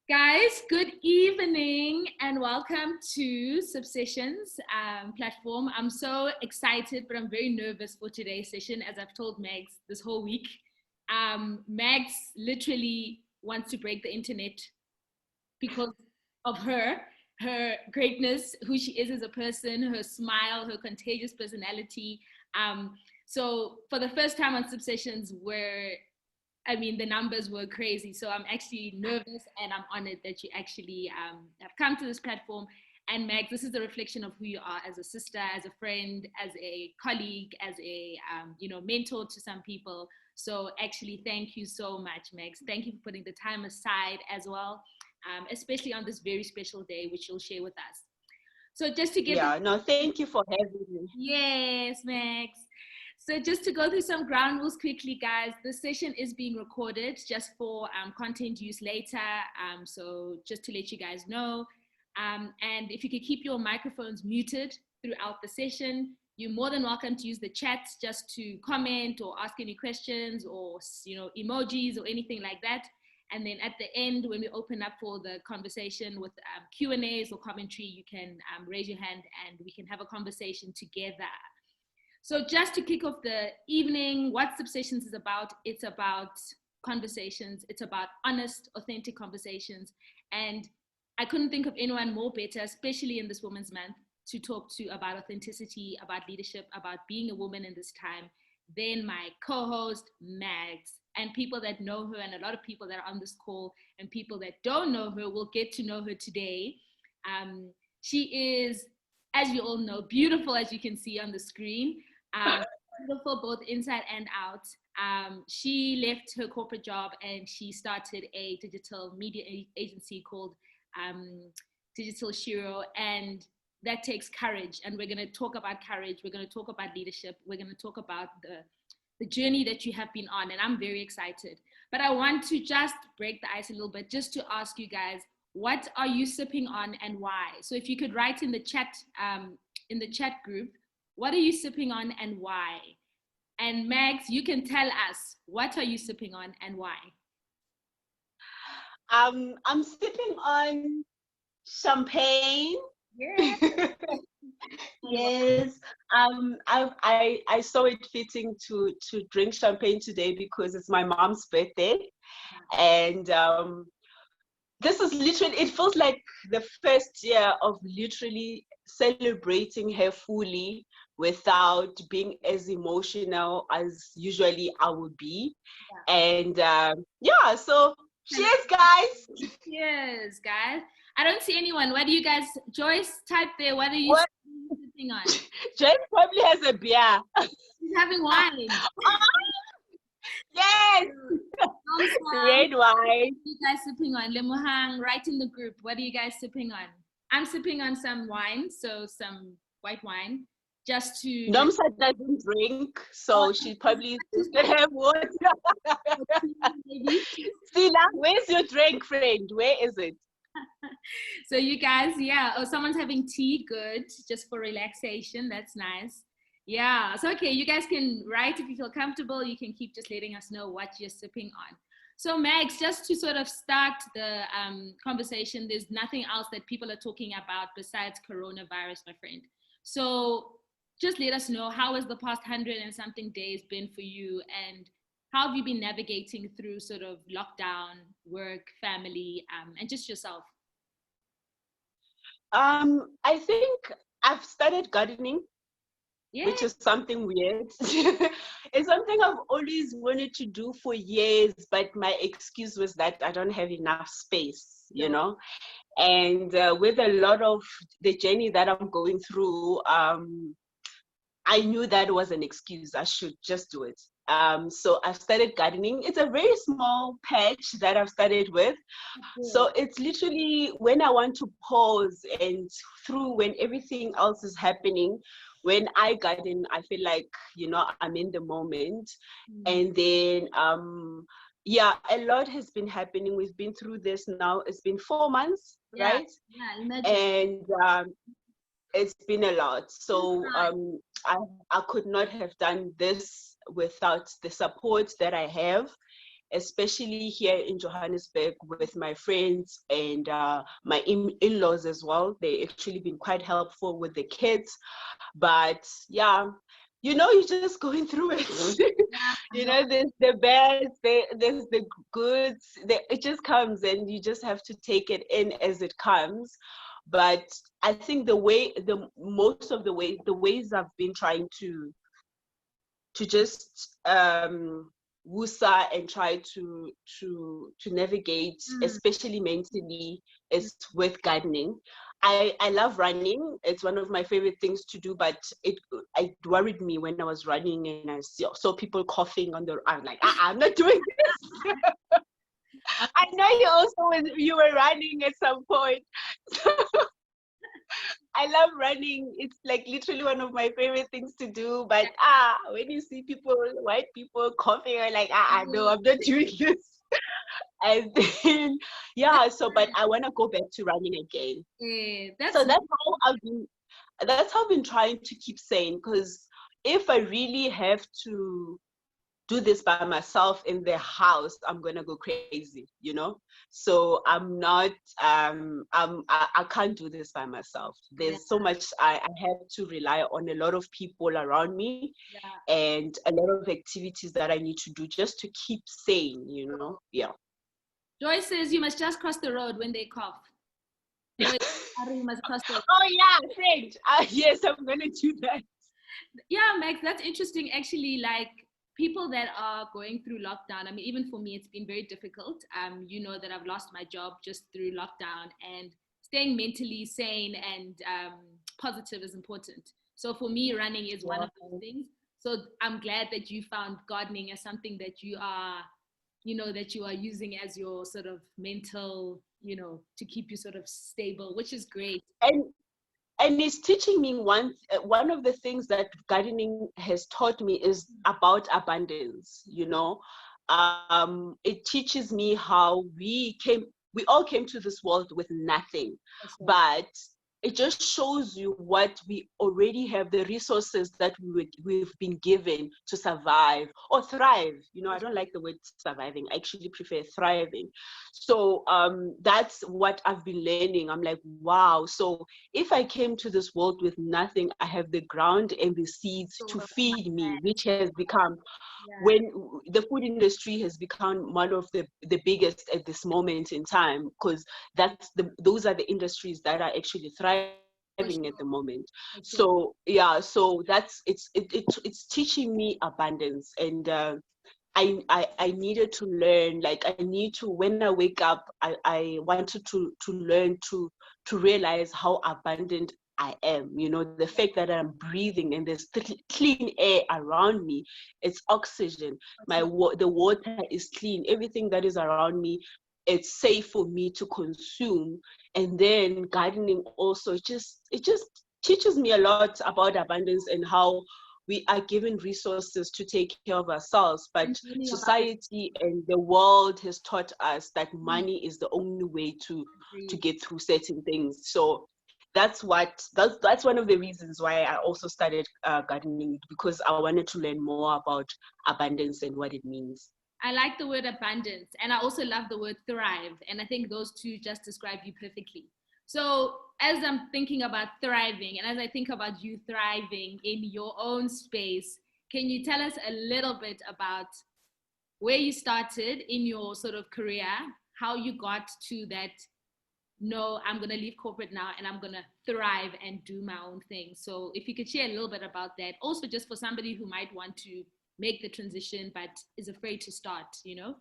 Guys, good evening and welcome to Subsessions platform. I'm so excited, but I'm very nervous for today's session, as I've told Mags this whole week. Mags literally wants to break the internet because of her greatness, who she is as a person, her smile, her contagious personality. So for the first time on Subsessions, the numbers were crazy. So I'm actually nervous and I'm honored that you actually have come to this platform. And Mags, this is a reflection of who you are as a sister, as a friend, as a colleague, as a mentor to some people. So actually, thank you so much, Mags. Thank you for putting the time aside as well, especially on this very special day, which you'll share with us. So just to get thank you for having me. Yes, Mags. So just to go through some ground rules quickly, guys, this session is being recorded just for content use later. So just to let you guys know. And if you could keep your microphones muted throughout the session, you're more than welcome to use the chat just to comment or ask any questions or, emojis or anything like that. And then at the end, when we open up for the conversation with Q&As or commentary, you can raise your hand and we can have a conversation together. So just to kick off the evening, what Subsessions is about, it's about conversations. It's about honest, authentic conversations. And I couldn't think of anyone more better, especially in this Women's Month, to talk to about authenticity, about leadership, about being a woman in this time, than my co-host, Mags. And people that know her, and a lot of people that are on this call, and people that don't know her will get to know her today. She is, as you all know, beautiful, as you can see on the screen. Beautiful both inside and out. She left her corporate job and she started a digital media agency called Digital Shero, and that takes courage. And we're going to talk about courage. We're going to talk about leadership. We're going to talk about the journey that you have been on, and I'm very excited. But I want to just break the ice a little bit, just to ask you guys, what are you sipping on and why? So if you could write in the chat group, what are you sipping on and why? And Mags, you can tell us, what are you sipping on and why? I'm sipping on champagne. Yeah. Yes. I saw it fitting to drink champagne today because it's my mom's birthday, and this is literally, it feels like the first year of literally celebrating her fully without being as emotional as usually I would be. Yeah. And so cheers, guys. Cheers, guys. I don't see anyone. What do you guys, Joyce, type there, what are you sipping on? Joyce probably has a beer. She's having wine. Yes. Red wine. What are you guys sipping on? Lemuhang, write in the group. What are you guys sipping on? I'm sipping on some wine, so some white wine, just to... Nomsa doesn't drink, so she probably just have water. Sila, where's your drink, friend? Where is it? So you guys, someone's having tea, good, just for relaxation. That's nice. Yeah, so okay, you guys can write if you feel comfortable. You can keep just letting us know what you're sipping on. So Mags, just to sort of start the conversation, there's nothing else that people are talking about besides coronavirus, my friend. So just let us know, how has the past 100 and something days been for you, and how have you been navigating through sort of lockdown, work, family, and just yourself? I think I've started gardening. Yeah. Which is something weird. It's something I've always wanted to do for years, but my excuse was that I don't have enough space, you know. And with a lot of the journey that I'm going through, I knew that was an excuse. I should just do it. So I've started gardening. It's a very small patch that I've started with. So it's literally when I want to pause and through when everything else is happening, when I garden, I feel like, I'm in the moment. And then, a lot has been happening. We've been through this now. It's been 4 months, right? Yeah, imagine. And it's been a lot. So I could not have done this without the support that I have. especially here in Johannesburg with my friends and my in-laws as well. They actually been quite helpful with the kids. But yeah, you know, you're just going through it. You know, there's the bad, there's the goods. It just comes, and you just have to take it in as it comes. But I think the ways I've been trying to just woosa and try to navigate, especially mentally, is with gardening. I love running. It's one of my favorite things to do, but it worried me when I was running and I saw people coughing on the. I'm like, I'm not doing this. I know you also when you were running at some point. I love running. It's like literally one of my favorite things to do. But when you see white people coughing, you're like, no, I'm not doing this. And then but I want to go back to running again. So that's how I've been trying to keep sane, because if I really have to do this by myself in the house, I'm gonna go crazy, you know. So I'm not I can't do this by myself. There's so much I have to rely on a lot of people around me, and a lot of activities that I need to do just to keep sane, you know. Joy says you must just cross the road when they cough. You must cross the road. Oh yeah, great. Yes, I'm gonna do that. Yeah, Max, that's interesting actually. Like, people that are going through lockdown, I mean, even for me, it's been very difficult. You know that I've lost my job just through lockdown, and staying mentally sane and positive is important. So for me, running is one of those things. So I'm glad that you found gardening as something that you are, you know, that you are using as your sort of mental, you know, to keep you sort of stable, which is great. And it's teaching me one of the things that gardening has taught me is about abundance, you know. It teaches me how we all came to this world with nothing, but it just shows you what we already have, the resources that we've been given to survive or thrive. You know, I don't like the word surviving. I actually prefer thriving. So that's what I've been learning. I'm like, wow. So if I came to this world with nothing, I have the ground and the seeds to feed me, which has become, when the food industry has become one of the biggest at this moment in time, because those are the industries that are actually thriving at the moment. So so that's it's teaching me abundance. And I needed to learn, like I need to, when I wake up, I wanted to learn to realize how abundant I am, you know, the fact that I'm breathing and there's clean air around me, it's oxygen, the water is clean, everything that is around me, it's safe for me to consume. And then gardening also, it just teaches me a lot about abundance and how we are given resources to take care of ourselves, but society and the world has taught us that money is the only way to get through certain things. So that's one of the reasons why I also started gardening, because I wanted to learn more about abundance and what it means. I like the word abundance, and I also love the word thrive, and I think those two just describe you perfectly. So as I'm thinking about thriving, and as I think about you thriving in your own space, can you tell us a little bit about where you started in your sort of career, how you got to that, no, I'm going to leave corporate now and I'm going to thrive and do my own thing. So if you could share a little bit about that, also just for somebody who might want to make the transition but is afraid to start, you know?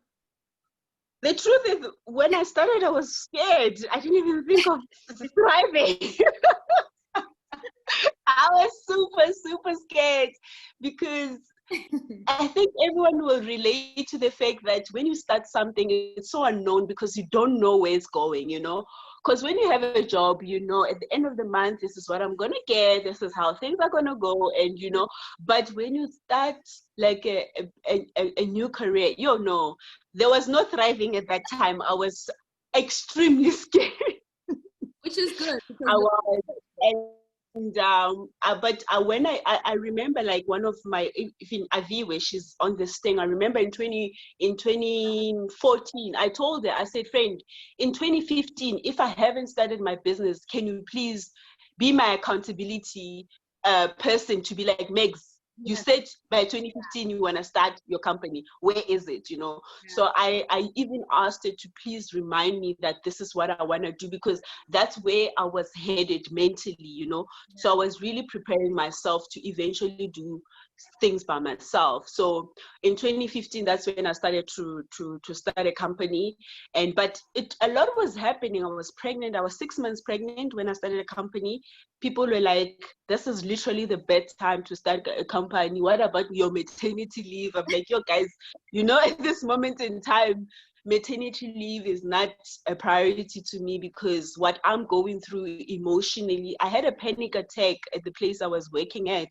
The truth is, when I started, I was scared. I didn't even think of thriving. I was super, super scared, because I think everyone will relate to the fact that when you start something, it's so unknown because you don't know where it's going, you know? Because when you have a job, you know, at the end of the month, this is what I'm going to get, this is how things are going to go, and, you know, but when you start like a new career, you know, there was no thriving at that time. I was extremely scared. Which is good. I was. When I remember, like, one of my, even Aviwe, she's on this thing. I remember in 2014, I told her, I said, friend, in 2015, if I haven't started my business, can you please be my accountability person to be like, Megs, you said by 2015 you want to start your company. Where is it? So I even asked her to please remind me that this is what I want to do, because that's where I was headed mentally. So I was really preparing myself to eventually do things by myself. So in 2015, that's when I started to start a company. But a lot was happening. I was pregnant. I was 6 months pregnant when I started a company. People were like, this is literally the best time to start a company. What about your maternity leave? I'm like, yo guys, at this moment in time, maternity leave is not a priority to me, because what I'm going through emotionally, I had a panic attack at the place I was working at,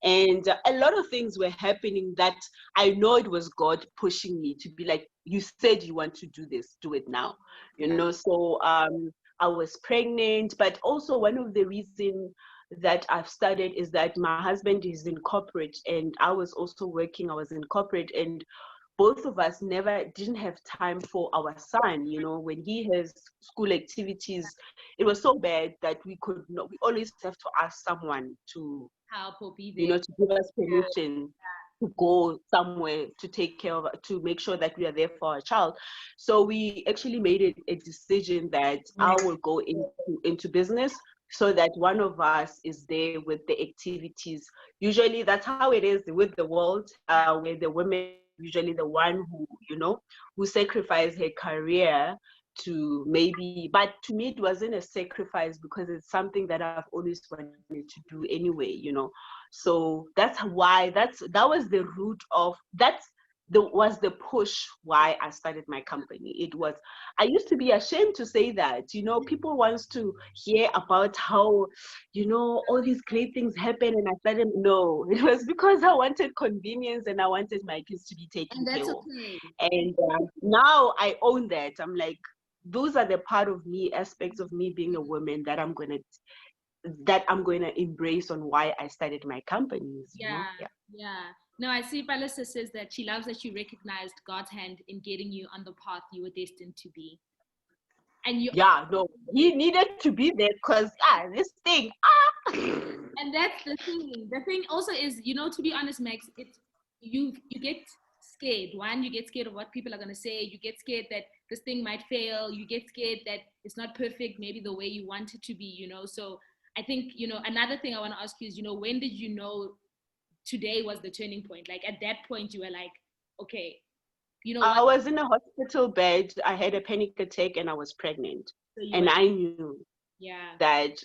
and a lot of things were happening that I know it was God pushing me to be like, you said you want to do this, do it now, So I was pregnant, but also one of the reasons that I've started is that my husband is in corporate and I was also working. I was in corporate, and both of us didn't have time for our son. When he has school activities, it was so bad that we always have to ask someone to help or be there, to give us permission to go somewhere to take care of, to make sure that we are there for our child. So we actually made a decision that I will go into business, so that one of us is there with the activities. Usually that's how it is with the world, where the women usually the one who sacrifice her career to maybe, but to me it wasn't a sacrifice, because it's something that I've always wanted to do anyway, so that's why that was the root of was the push why I started my company. I used to be ashamed to say that, people wants to hear about how, all these great things happen, and I started, no, it was because I wanted convenience and I wanted my kids to be taken care of. Okay. And now I own that. I'm like, those are the part of me, aspects of me being a woman that I'm going to embrace on why I started my companies. Yeah. No, I see Palisa says that she loves that you recognized God's hand in getting you on the path you were destined to be. And he needed to be there, because this thing. And that's the thing. The thing also is, to be honest, Max, it's you get scared. One, you get scared of what people are going to say. You get scared that this thing might fail. You get scared that it's not perfect, maybe the way you want it to be, So I think, another thing I want to ask you is, when did you know today was the turning point? Like, at that point, you were like, okay, I was in a hospital bed. I had a panic attack and I was pregnant. And I knew that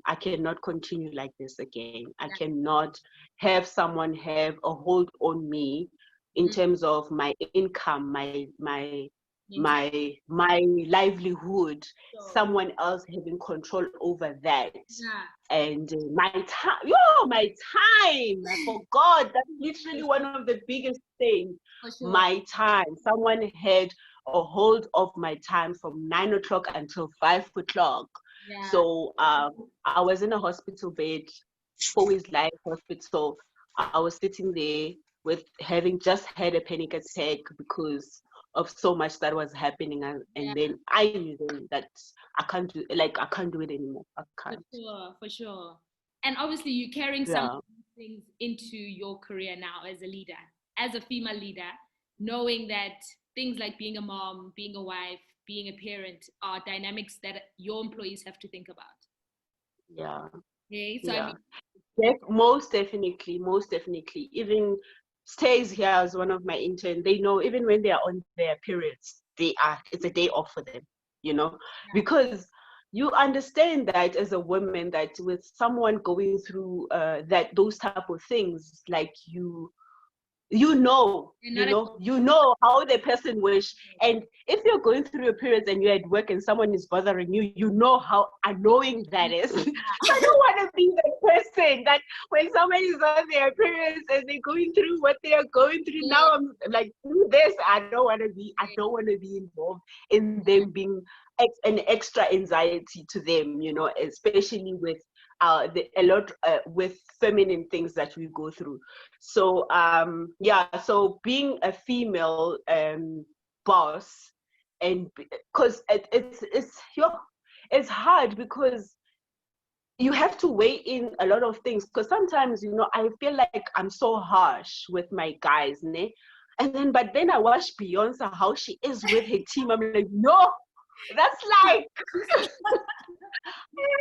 I cannot continue like this again. I cannot have someone have a hold on me in terms of my income, my livelihood, someone else having control over that. And my time, I forgot. That's literally one of the biggest things. My time. Someone had a hold of my time from 9 o'clock until 5 o'clock. So I was in a hospital bed, Fourways Life Hospital. I was sitting there with having just had a panic attack because of so much that was happening, and then I knew that I can't do it anymore. I can't. For sure. And obviously you're carrying some of these things into your career now as a leader, as a female leader, knowing that things like being a mom, being a wife, being a parent are dynamics that your employees have to think about. Okay, so I mean, most definitely. Even Stays here as one of my interns, they know even when they are on their periods, it's a day off for them, because you understand that as a woman, that with someone going through those type of things, like you know how the person wish. And if you're going through your periods and you're at work and someone is bothering you, you know how annoying that is. I don't want to be the person that when somebody is on their periods and they're going through what they are going through. Now I'm like, do this. I don't want to be involved in them being an extra anxiety to them, you know, especially with with feminine things that we go through. So so being a female boss, and because it's hard, because you have to weigh in a lot of things, because sometimes, you know, I feel like I'm so harsh with my guys, ne? But then I watch Beyonce, how she is with her team. I'm like, no, that's like I'm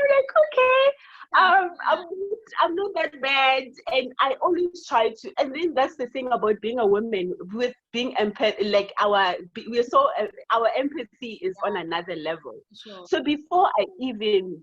like, okay, I'm not that bad, and I always try to. And then that's the thing about being a woman, with being like our empathy is on another level. Sure. So before I even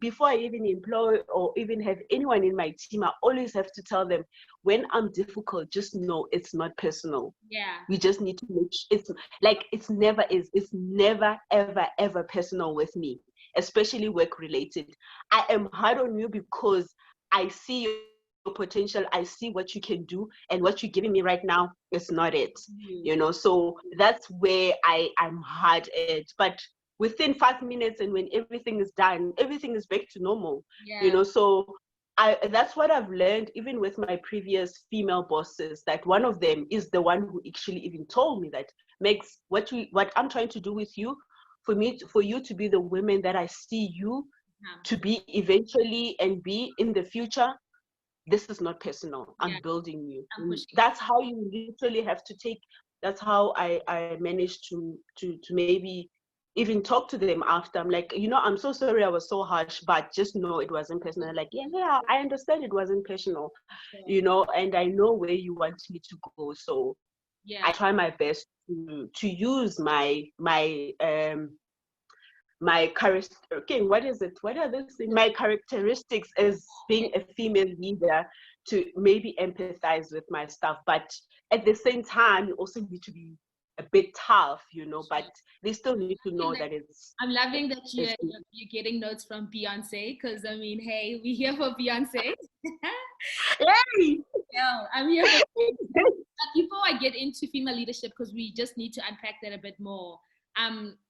employ or even have anyone in my team, I always have to tell them, when I'm difficult, just know it's not personal. Yeah. We just need to it's never ever personal with me, especially work related. I am hard on you because I see your potential, I see what you can do, and what you're giving me right now is not it. You know, so that's where I'm hard at. But within 5 minutes, and when everything is done, everything is back to normal. Yeah. You know, so that's what I've learned, even with my previous female bosses, that one of them is the one who actually even told me that, Megs, what I'm trying to do with you, for you to be the woman that I see you to be eventually and be in the future, this is not personal. I'm building you. That's how you literally have to take. That's how I managed to maybe even talk to them after. I'm like, you know, I'm so sorry I was so harsh, but just know it wasn't personal. Like, yeah, I understand it wasn't personal, you know, and I know where you want me to go. So I try my best to use my what is it? What are those things? My characteristics as being a female leader, to maybe empathize with my staff, but at the same time, you also need to be a bit tough, you know, but they still need to know that it's. I'm loving that you're getting notes from Beyonce, because I mean, hey, we're here for Beyonce. Hey! Yeah, I'm here for Beyonce. Before I get into female leadership, because we just need to unpack that a bit more.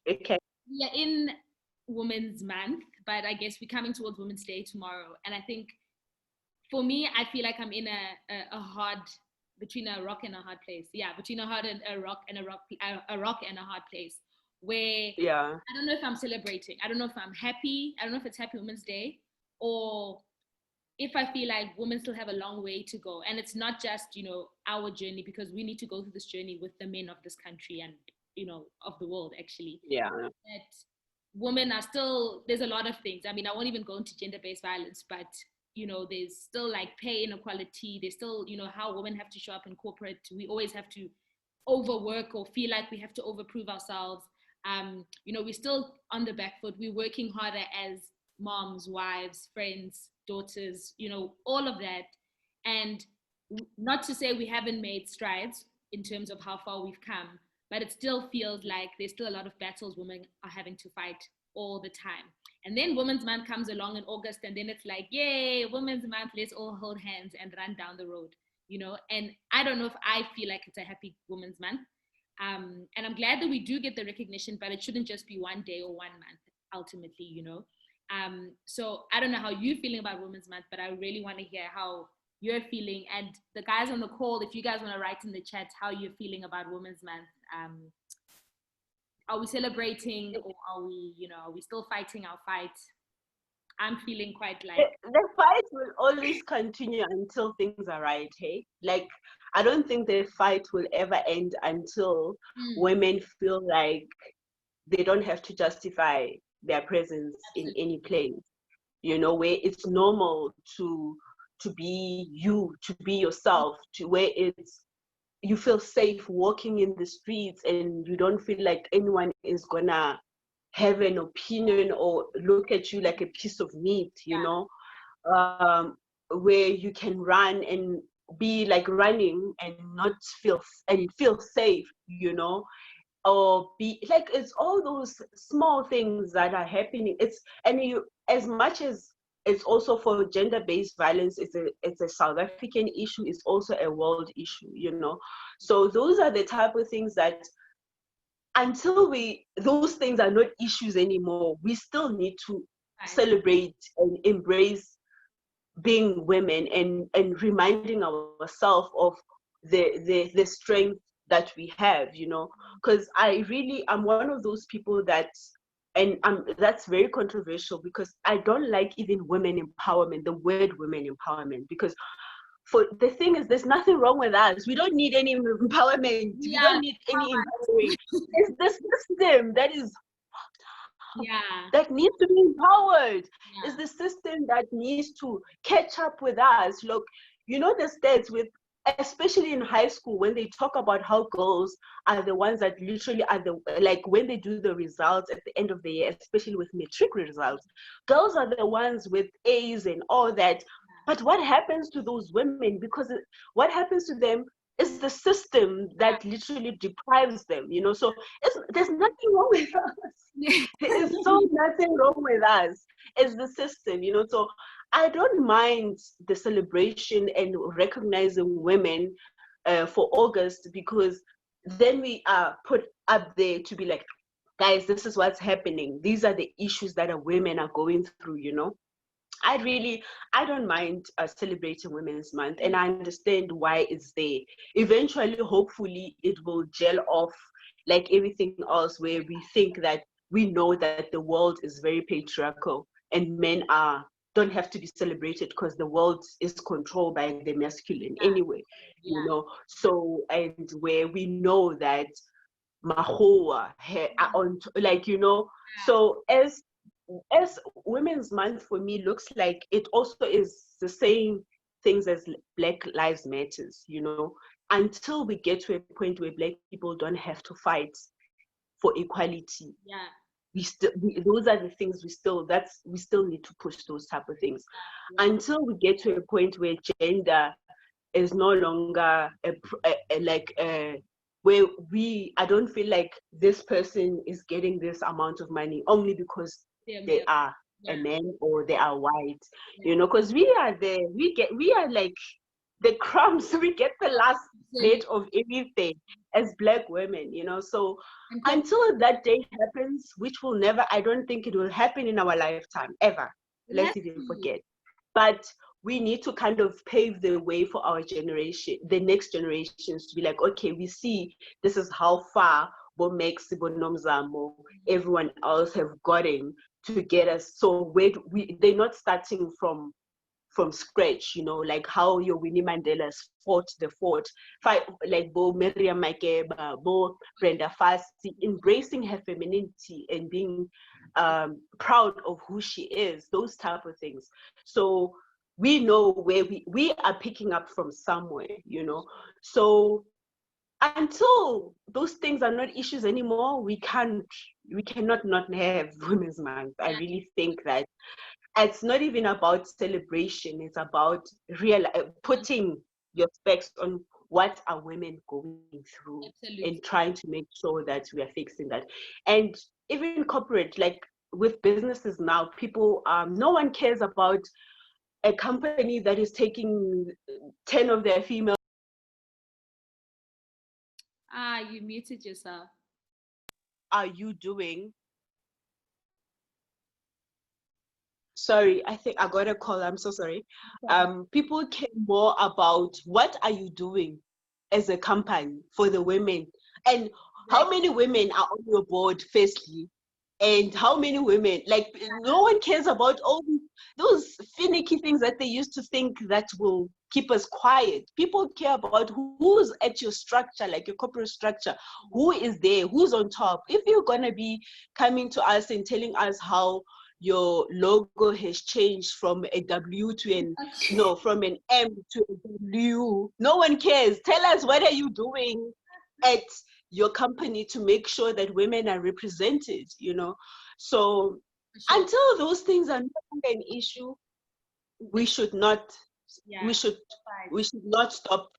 Okay. We are in Women's Month, but I guess we're coming towards Women's Day tomorrow, and I think for me, I feel like I'm in between a rock and a hard place. Yeah, between a rock and a hard place, where I don't know if I'm celebrating. I don't know if I'm happy. I don't know if it's Happy Women's Day, or if I feel like women still have a long way to go. And it's not just, you know, our journey, because we need to go through this journey with the men of this country and, you know, of the world, actually. Yeah. That women are still, there's a lot of things. I mean, I won't even go into gender-based violence, but you know, there's still like pay inequality. There's still, you know, how women have to show up in corporate. We always have to overwork or feel like we have to overprove ourselves. You know, we're still on the back foot. We're working harder as moms, wives, friends, daughters, you know, all of that. And not to say we haven't made strides in terms of how far we've come, but it still feels like there's still a lot of battles women are having to fight all the time. And then Women's Month comes along in August, and then it's like, yay, Women's Month, let's all hold hands and run down the road, you know? And I don't know if I feel like it's a happy Women's Month. And I'm glad that we do get the recognition, but it shouldn't just be one day or 1 month, ultimately, you know? So I don't know how you're feeling about Women's Month, but I really want to hear how you're feeling. And the guys on the call, if you guys want to write in the chat how you're feeling about Women's Month, are we celebrating, or are we, you know, are we still fighting our fight? I'm feeling quite like the fight will always continue until things are right. Hey, like I don't think the fight will ever end until women feel like they don't have to justify their presence in any place. You know, where it's normal to be you, to be yourself, to where you feel safe walking in the streets, and you don't feel like anyone is gonna have an opinion or look at you like a piece of meat, you know, where you can run and be like running and not feel safe, you know, or be like, it's all those small things that are happening. As much as it's also for gender-based violence, it's a South African issue, it's also a world issue, you know. So those are the type of things that until those things are not issues anymore, we still need to celebrate and embrace being women, and reminding ourselves of the strength that we have, because I'm one of those people that, and that's very controversial, because I don't like even women empowerment, the word women empowerment, because for the thing is, there's nothing wrong with us. We don't need any empowerment. We don't need any empowering. It's the system that is that needs to be empowered. It's the system that needs to catch up with us. Look, the stats with, especially in high school, when they talk about how girls are the ones that literally are like when they do the results at the end of the year, especially with matric results, girls are the ones with A's and all that. But what happens to those women? Because what happens to them is the system that literally deprives them, so there's nothing wrong with us. There is so nothing wrong with us. It's the system, so I don't mind the celebration and recognizing women for August, because then we are put up there to be like, guys, this is what's happening. These are the issues that women are going through, I don't mind celebrating Women's Month, and I understand why it's there. Eventually, hopefully, it will gel off like everything else, where we think that we know that the world is very patriarchal and men don't have to be celebrated because the world is controlled by the masculine anyway, So, and where we know that Mahoa, so as Women's Month for me looks like, it also is the same things as Black Lives Matters, until we get to a point where Black people don't have to fight for equality. Those are the things we still need to push those type of things until we get to a point where gender is no longer where I don't feel like this person is getting this amount of money only because they are a man or they are white, because we are like the crumbs. We get the last bit of everything as Black women, so until that day happens, which will never, I don't think it will happen in our lifetime ever. Let's even forget. But we need to kind of pave the way for our generation, the next generations, to be like, okay, we see this is how far Mags, Nomzamo, everyone else have gotten to get us. So they're not starting from scratch, like how your Winnie Mandela's fought the fort, fight like Bo Miriam Makeba, Bo Brenda Fassie, embracing her femininity and being proud of who she is, those type of things. So we know where we are picking up from somewhere, So until those things are not issues anymore, we cannot not have Women's Month. I really think that it's not even about celebration. It's about putting your specs on what are women going through. Absolutely. And trying to make sure that we are fixing that. And even corporate, like with businesses now, people, no one cares about a company that is taking 10 of their female. You muted yourself. Are you doing? Sorry, I think I got a call. I'm so sorry. People care more about what are you doing as a company for the women, and how many women are on your board, firstly, and how many women, like, no one cares about all those finicky things that they used to think that will keep us quiet. People care about who's at your structure, like your corporate structure, who is there, who's on top. If you're gonna be coming to us and telling us how your logo has changed from a W to from an M to a W, no one cares. Tell us, what are you doing at your company to make sure that women are represented, So until those things are not an issue, we should not stop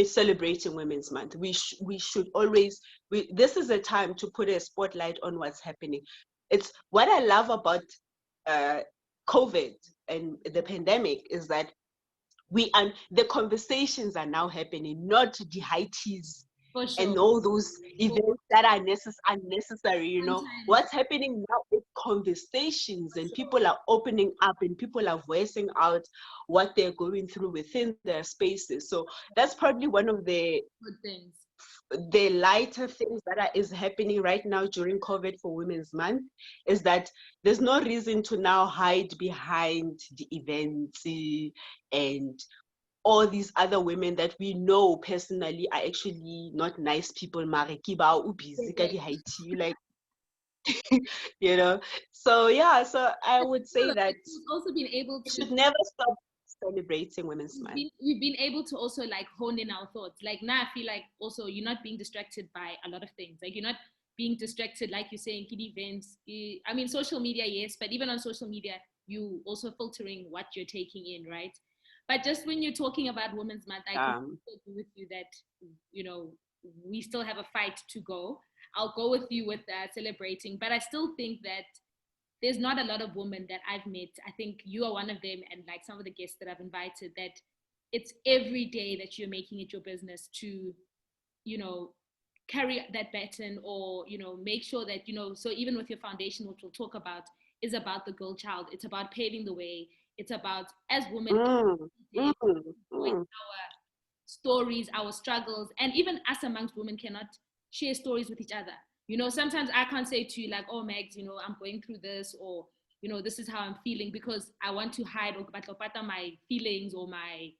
celebrating Women's Month. We should always, this is a time to put a spotlight on what's happening. It's what I love about COVID and the pandemic is that the conversations are now happening, not the high teas For sure. And all those events that are unnecessary, you know. Sometimes. What's happening now is conversations, and people are opening up and people are voicing out what they're going through within their spaces. So that's probably one of Good things. the lighter things is happening right now during COVID for Women's Month, is that there's no reason to now hide behind the events and all these other women that we know personally are actually not nice people. Mare ke ba o busy ka di hate you, like, you know. So yeah, so I would say that You've also been able we to, should never stop celebrating Women's Month. we've been able to also like hone in our thoughts. Like now I feel like also you're not being distracted by a lot of things. Like you're not being distracted, like you're saying, kid events. I mean, social media, yes, but even on social media, you also filtering what you're taking in, right? But just when you're talking about Women's Month, I completely agree with you that, you know, we still have a fight to go. I'll go with you with celebrating, but I still think that there's not a lot of women that I've met. I think you are one of them, and like some of the guests that I've invited, that it's every day that you're making it your business to, you know, carry that baton, or, you know, make sure that, you know, so even with your foundation, which we'll talk about, is about the girl child. It's about paving the way. It's about, as women, our stories, our struggles, and even us amongst women cannot share stories with each other. You know, sometimes I can't say to you like, oh Mags, you know, I'm going through this, or, you know, this is how I'm feeling, because I want to hide or my feelings, or my,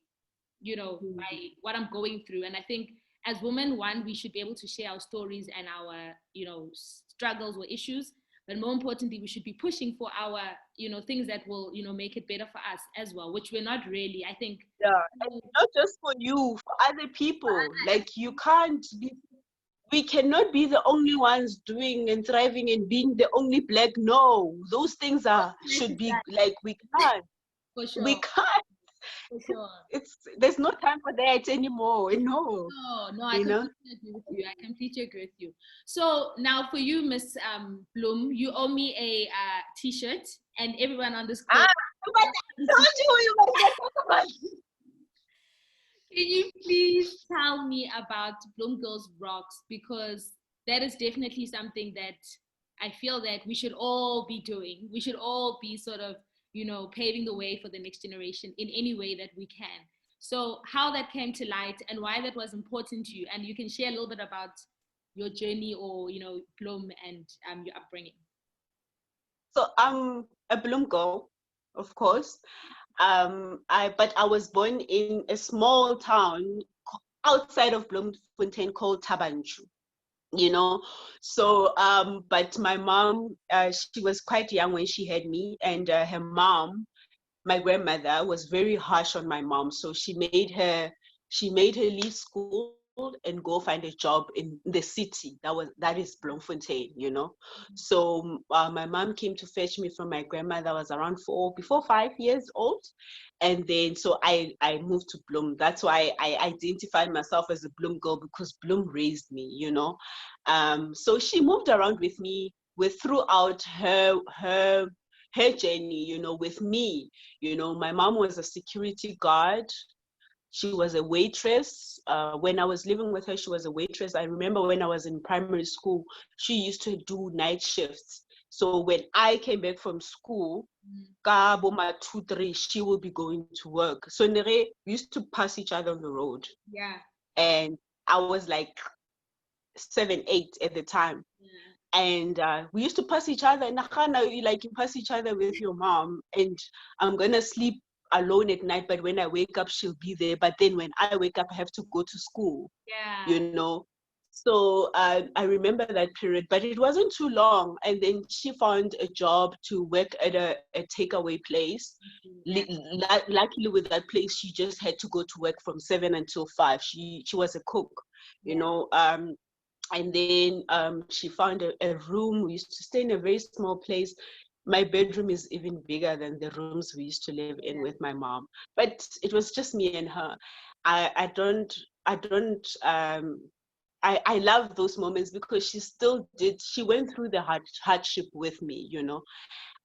you know, my what I'm going through. And I think as women, one, we should be able to share our stories and our, you know, struggles or issues, but more importantly, we should be pushing for our, you know, things that will, you know, make it better for us as well, which we're not really, I think. Yeah, and not just for you, for other people. Like, you can't be, we cannot be the only ones doing and thriving and being the only black. No, those things should be like, we can't. For sure. We can't. For sure. There's no time for that anymore. No. No, I completely agree with you. I completely agree with you. So now for you, Miss Bloem, you owe me a t-shirt, and everyone on this call. But I told you were going to talk about. Can you please tell me about Bloem Girls Rocks? Because that is definitely something that I feel that we should all be doing. We should all be sort of, you know, paving the way for the next generation in any way that we can. So how that came to light and why that was important to you, and you can share a little bit about your journey, or, you know, Bloem and your upbringing. So I'm a Bloem girl, of course. But I was born in a small town outside of Bloemfontein called Tabanchu, you know. So but my mom, she was quite young when she had me, and her mom, my grandmother, was very harsh on my mom. So she made her leave school and go find a job in the city. That is Bloemfontein, you know. So my mom came to fetch me from my grandmother. I was around 5 years old, and then so I moved to Bloem. That's why I identified myself as a Bloem girl, because Bloem raised me, you know. So she moved around with me throughout her journey, you know, with me. You know, my mom was a security guard. She was a waitress. When I was living with her, she was a waitress. I remember when I was in primary school, she used to do night shifts. So when I came back from school, ka boma 2, 3, she will be going to work. So we used to pass each other on the road. Yeah. And I was like 7, 8 at the time. Yeah. And we used to pass each other. And like, you pass each other with your mom, and I'm gonna sleep alone at night, but when I wake up, she'll be there. But then when I wake up, I have to go to school. Yeah. You know. So I remember that period, but it wasn't too long. And then she found a job to work at a takeaway place. Luckily, with that place, she just had to go to work from 7 until 5. She was a cook, you know. And then she found a room. We used to stay in a very small place. My bedroom is even bigger than the rooms we used to live in with my mom. But it was just me and her. I love those moments, because she went through the hardship with me, you know.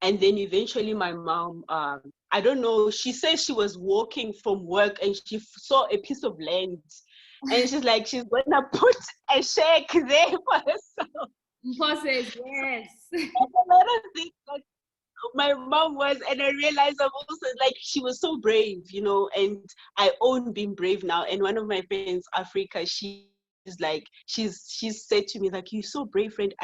And then eventually my mom, I don't know, she says she was walking from work and she saw a piece of land And she's like, she's gonna put a shake there for herself. Bosses, yes. A lot of things that my mom was, and I realized I'm also like, she was so brave, you know, and I own being brave now. And one of my friends, Africa, she's like, she's said to me, like, you're so brave, friend.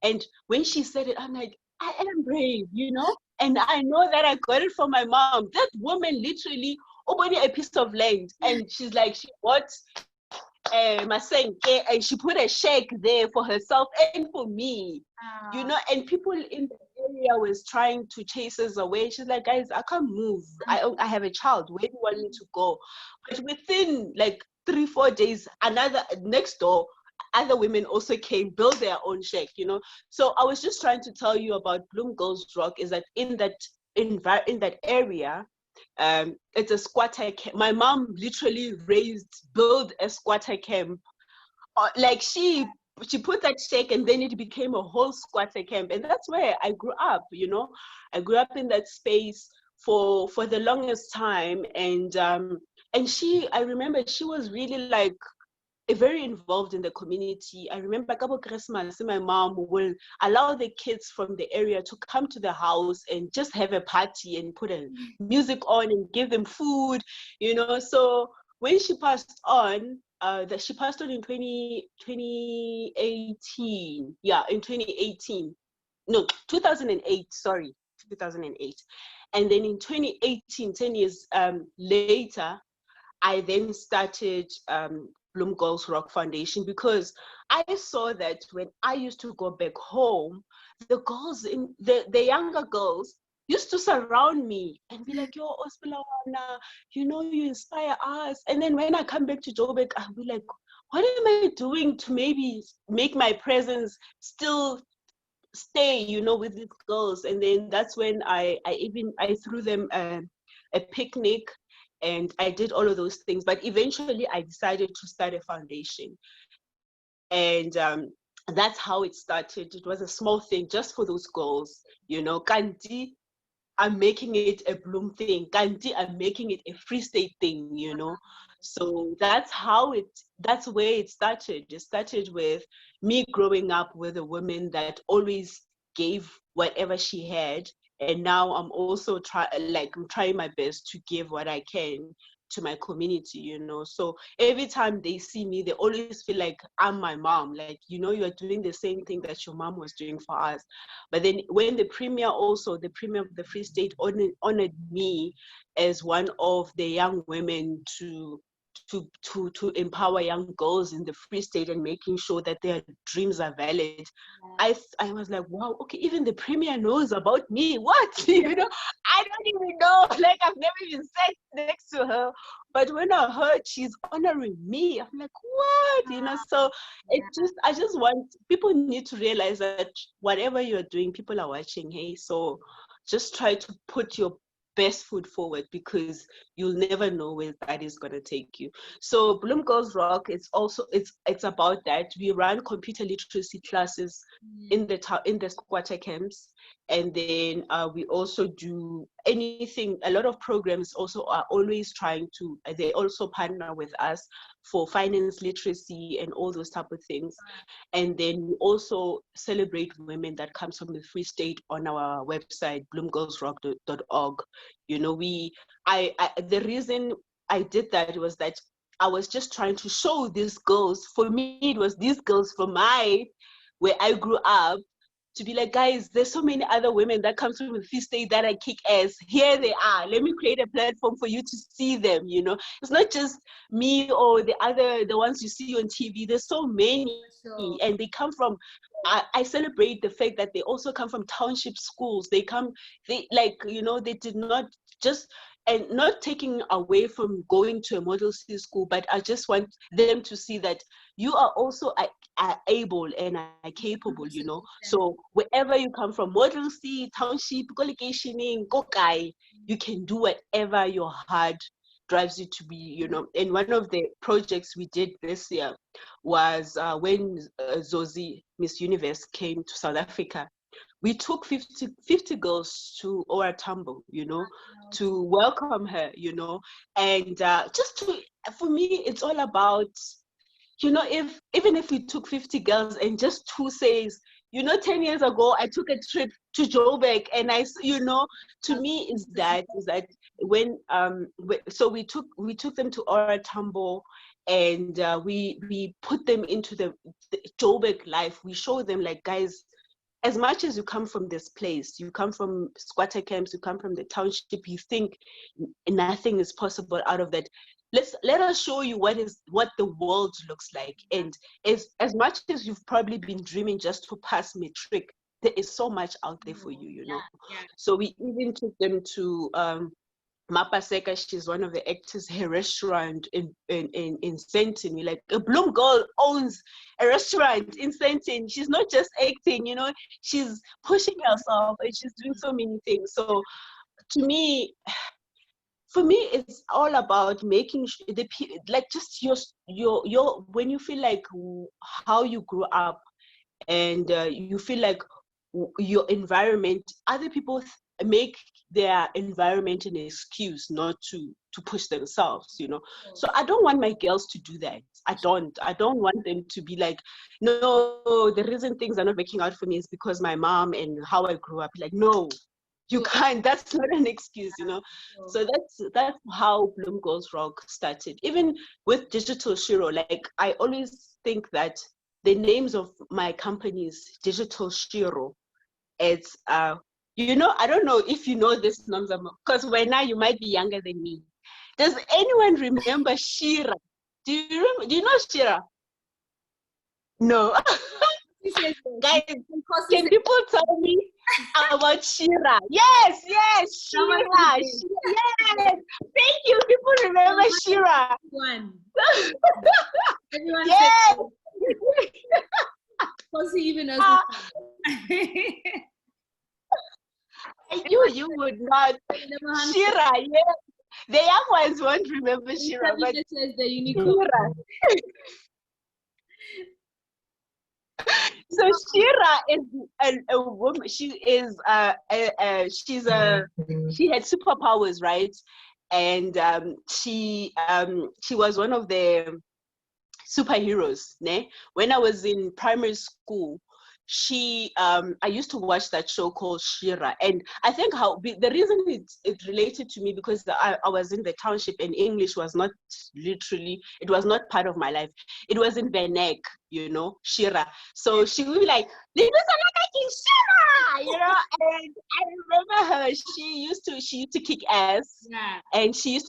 And when she said it, I'm like, I am brave, you know, and I know that I got it from my mom. That woman literally opened a piece of land, and she's like, she bought masenke, and she put a shake there for herself and for me, you know. And people in the area was trying to chase us away. She's like, guys, I can't move. I have a child. Where do you want me to go? But within like 3-4 days, another next door, other women also came, build their own shake, you know. So I was just trying to tell you about Bloem Girls Rock is that in that area, it's a squatter camp. My mom literally built a squatter camp. Like she put that shake, and then it became a whole squatter camp. And that's where I grew up, you know. I grew up in that space for the longest time. And I remember she was really like very involved in the community. I remember a couple of Christmas, my mom will allow the kids from the area to come to the house and just have a party and put a music on and give them food, you know. So when she passed on, she passed on in 2018. Yeah, in 2018. No, 2008, sorry, 2008. And then in 2018, 10 years later, I then started Bloem Girls Rock Foundation, because I saw that when I used to go back home, the girls, the younger girls, used to surround me and be like, yo, Ospelawana, you know, you inspire us. And then when I come back to Joburg, I'll be like, what am I doing to maybe make my presence still stay, you know, with these girls? And then that's when I threw them a picnic, and I did all of those things. But eventually I decided to start a foundation. And that's how it started. It was a small thing just for those girls, you know. Kanti, I'm making it a Bloem thing. Kanti, I'm making it a Free State thing, you know. So that's where it started. It started with me growing up with a woman that always gave whatever she had. And now I'm also trying my best to give what I can to my community, you know. So every time they see me, they always feel like I'm my mom. Like, you know, you are doing the same thing that your mom was doing for us. But then when the premier of the Free State honored me as one of the young women to empower young girls in the Free State and making sure that their dreams are valid. I was like, wow, okay, even the premier knows about me. What? You know, I don't even know. Like, I've never even sat next to her. But when I heard she's honoring me, I'm like, what? You know, so I just want, people need to realize that whatever you're doing, people are watching. Hey, so just try to put your best foot forward, because you'll never know where that is going to take you. So Bloem Girls Rock, it's about that. We run computer literacy classes in the squatter camps, and then we also do anything. A lot of programs also are always trying to, they also partner with us for finance literacy and all those type of things. And then we also celebrate women that comes from the Free State on our website, bloemgirlsrock.org. You know, the reason I did that was that I was just trying to show these girls. For me, it was these girls from where I grew up, to be like, guys, there's so many other women that come from the Free State that I kick ass. Here they are. Let me create a platform for you to see them, you know. It's not just me or the ones you see on TV. There's so many, and they come from, I celebrate the fact that they also come from township schools. They like, you know, they did not just, and not taking away from going to a Model C school, but I just want them to see that you are also are able and are capable, you know. So wherever you come from, Model C, township, qualification, Kokai, you can do whatever your heart drives you to be, you know. And one of the projects we did this year was when Zozi, Miss Universe, came to South Africa. We took 50 girls to OR Tambo, you know, to welcome her, you know. And for me, it's all about even if we took 50 girls and just two says, 10 years ago, I took a trip to Joburg, and to me is that when so we took them to Oratambo, and we put them into the Joburg life. We show them, like, guys, as much as you come from this place, you come from squatter camps, you come from the township, you think nothing is possible out of that. Let us show you what the world looks like. And as much as you've probably been dreaming just to pass matric, there is so much out there for you, know. Yeah. So we even took them to Mapaseka. She's one of the actors. Her restaurant in Sentin. We're like, a Bloem girl owns a restaurant in Sentin. She's not just acting, she's pushing herself and she's doing so many things. So for me, it's all about making like just your when you feel like how you grew up, and you feel like your environment, other people make their environment an excuse not to push themselves, So I don't want my girls to do that. I don't want them to be like, no, the reason things are not working out for me is because my mom and how I grew up. Like, no, you can't. That's not an excuse, So that's how Bloem Girls Rock started. Even with Digital Shero, like, I always think that the names of my companies, Digital Shero, it's I don't know if you know this number, because right now you might be younger than me. Does anyone remember Shira? Do you know Shira? No. Guys, can people tell me about Shira? Yes, Shira. Yes. Thank you. People remember Shira. Everyone yes. Because he even knows. You would not. Shira, yes. The young ones won't remember Shira, but the unicorn. So Shira is a woman. She is she had superpowers, right? And she was one of the superheroes. Ne? When I was in primary school, I used to watch that show called Shira, and I think the reason it related to me, because I was in the township and English was not literally, it was not part of my life. It was in Benek, Shira. So she would be like, Shira, and I remember her. She used to kick ass, and she used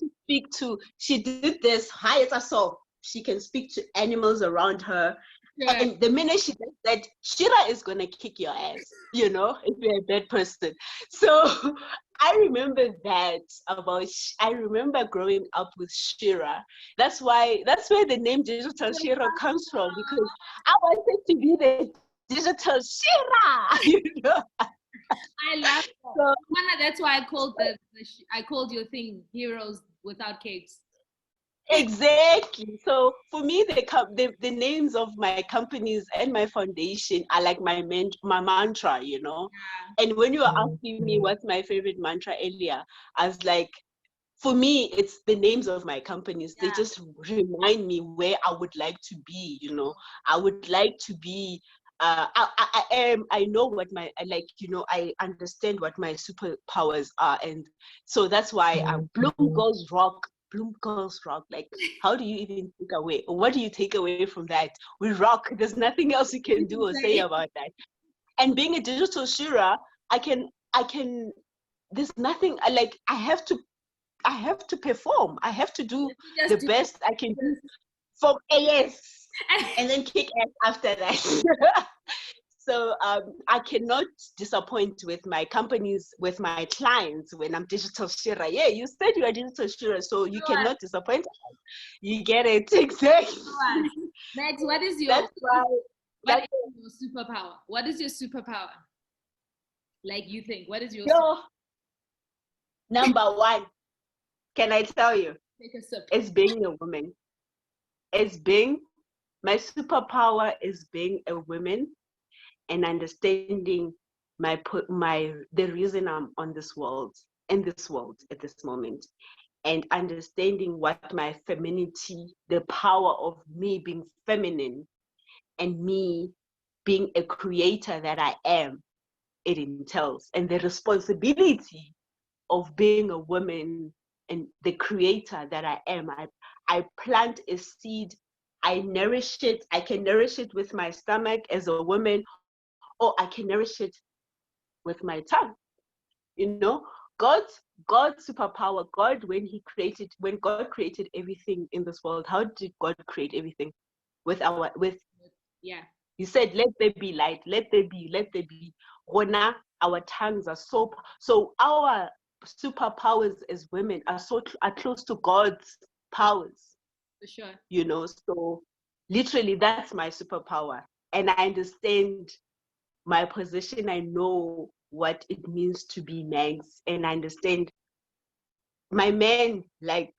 to she did this high so she can speak to animals around her. Yeah. And the minute she does that, Shira is going to kick your ass, if you're a bad person. So I remember I remember growing up with Shira. That's where the name Digital Shero comes from, because I wanted to be the Digital Shira, I love that. So, that's why I called your thing Heroes Without Capes. Exactly. So for me, the names of my companies and my foundation are like my mantra, Yeah. And when you were asking me what's my favorite mantra earlier, I was like, for me, it's the names of my companies. Yeah. They just remind me where I would like to be, I would like to be. I know what I understand what my superpowers are, and so that's why Bloem Girls Rock. Bloem Girls Rock. Like, how do you even take away? What do you take away from that? We rock. There's nothing else you can do or say about that. And being a digital Shira, I can. There's nothing like I have to perform. I have to do the best I can do from AS, and then kick ass after that. So I cannot disappoint with my companies, with my clients when I'm digital Shira. Yeah, you said you are digital Shira, so you cannot disappoint. You get it, exactly. Mags, what is your superpower? What is your superpower? Like, you think, what is your number one? Can I tell you? Take a sip. It's being a woman. My superpower is being a woman and understanding the reason I'm in this world at this moment. and understanding what my femininity, the power of me being feminine and me being a creator that I am, it entails, and the responsibility of being a woman and the creator that I am. I plant a seed, I nourish it. I can nourish it with my stomach as a woman, or I can nourish it with my tongue. You know, God's superpower, God, when God created everything in this world, how did God create everything? With yeah. He said, let there be light, let there be, let there be. Rona, our tongues are so our superpowers as women are close to God's powers. For sure. You know, so literally that's my superpower. And I understand my position. I know what it means to be Mags, and I understand my man, like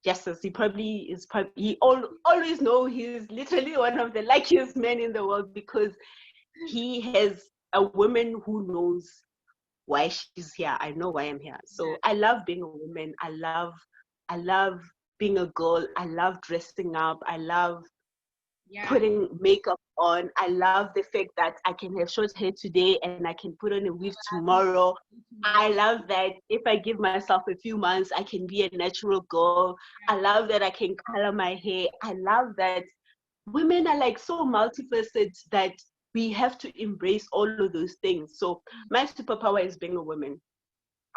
Justice. He always know he's literally one of the luckiest men in the world, because he has a woman who knows why she's here. I know why I'm here. So I love being a woman. I love being a girl. I love dressing up. I love putting makeup on. I love the fact that I can have short hair today and I can put on a wig tomorrow. I love that if I give myself a few months, I can be a natural girl. I love that I can color my hair. I love that women are like so multifaceted that we have to embrace all of those things. So my superpower is being a woman.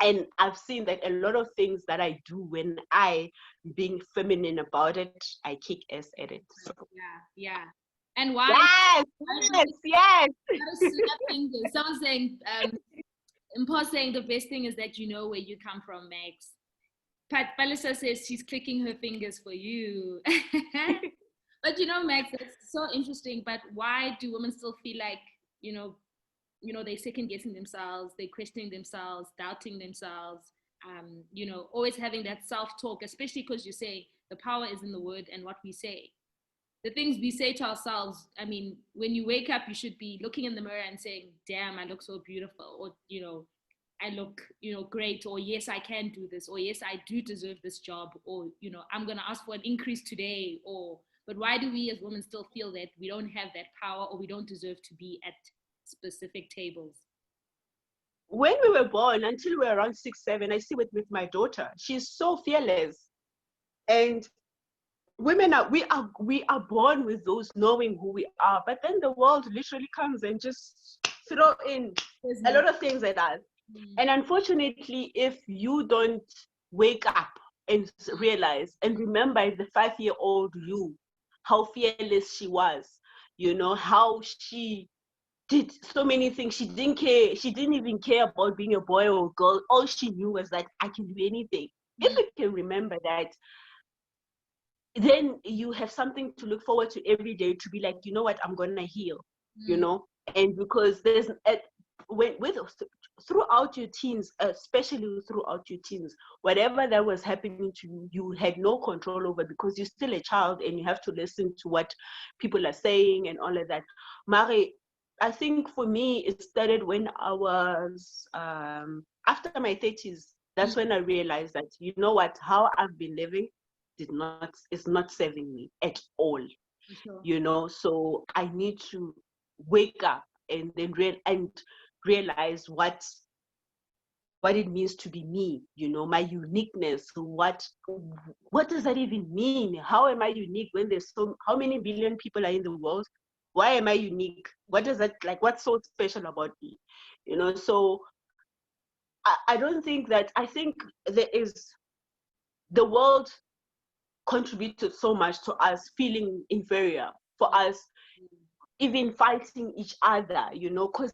And I've seen that a lot of things that I do, when I being feminine about it, I kick ass at it. So. Yeah. And why? Yes. Someone's saying, Impa saying the best thing is that you know where you come from, Max. Palisa says she's clicking her fingers for you. But you know, Max, it's so interesting. But why do women still feel like, you know, they're second guessing themselves, they're questioning themselves, doubting themselves, you know, always having that self-talk, especially because you say the power is in the word and what we say. The things we say to ourselves, I mean, when you wake up, you should be looking in the mirror and saying, damn, I look so beautiful, or, you know, I look, you know, great, or yes, I can do this, or yes, I do deserve this job, or, you know, I'm going to ask for an increase today, or, but why do we as women still feel that we don't have that power, or we don't deserve to be at specific tables? When we were born, until we were around 6, 7, I see it with my daughter. She's so fearless. And women we are born with those knowing who we are, but then the world literally comes and just throw in a lot of things at us. And unfortunately, if you don't wake up and realize and remember the 5-year-old you, how fearless she was, you know, how she did so many things. She didn't care. She didn't even care about being a boy or a girl. All she knew was that I can do anything. If you can remember that, then you have something to look forward to every day, to be like, you know what, I'm gonna heal, you know. And because there's throughout your teens, especially throughout your teens, whatever that was happening to you, you had no control over, because you're still a child and you have to listen to what people are saying and all of that. Mari, I think for me, it started when I was after my 30s. That's when I realized that, you know what, how I've been living is not serving me at all. Sure. You know, so I need to wake up and then realize what it means to be me, you know, my uniqueness. What does that even mean? How am I unique when there's how many billion people are in the world? Why am I unique? What does that, like, what's so special about me? You know, so I don't think that, I think the world contributed so much to us feeling inferior, for us even fighting each other, you know, because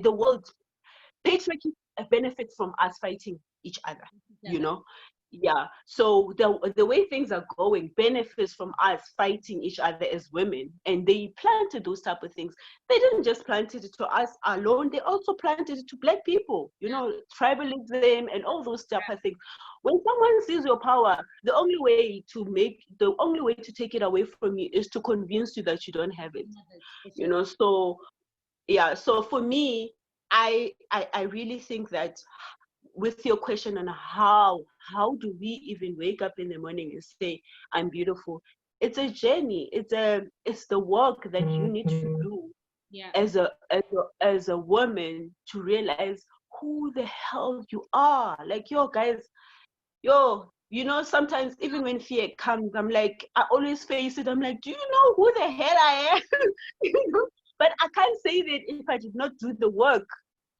the world, patriarchy benefits from us fighting each other, you know. Yeah, so the way things are going benefits from us fighting each other as women. And they planted those type of things. They didn't just plant it to us alone, they also planted it to Black people, you know, tribalism and all those type of things. When someone sees your power, the only way to take it away from you is to convince you that you don't have it, you know. So yeah, so for me, I really think that with your question on how do we even wake up in the morning and say I'm beautiful, it's a journey. It's the work that you need to do as a woman to realize who the hell you are. Like, yo, guys, sometimes even when fear comes, I'm like, I always face it. I'm like, do you know who the hell I am? But I can't say that if I did not do the work.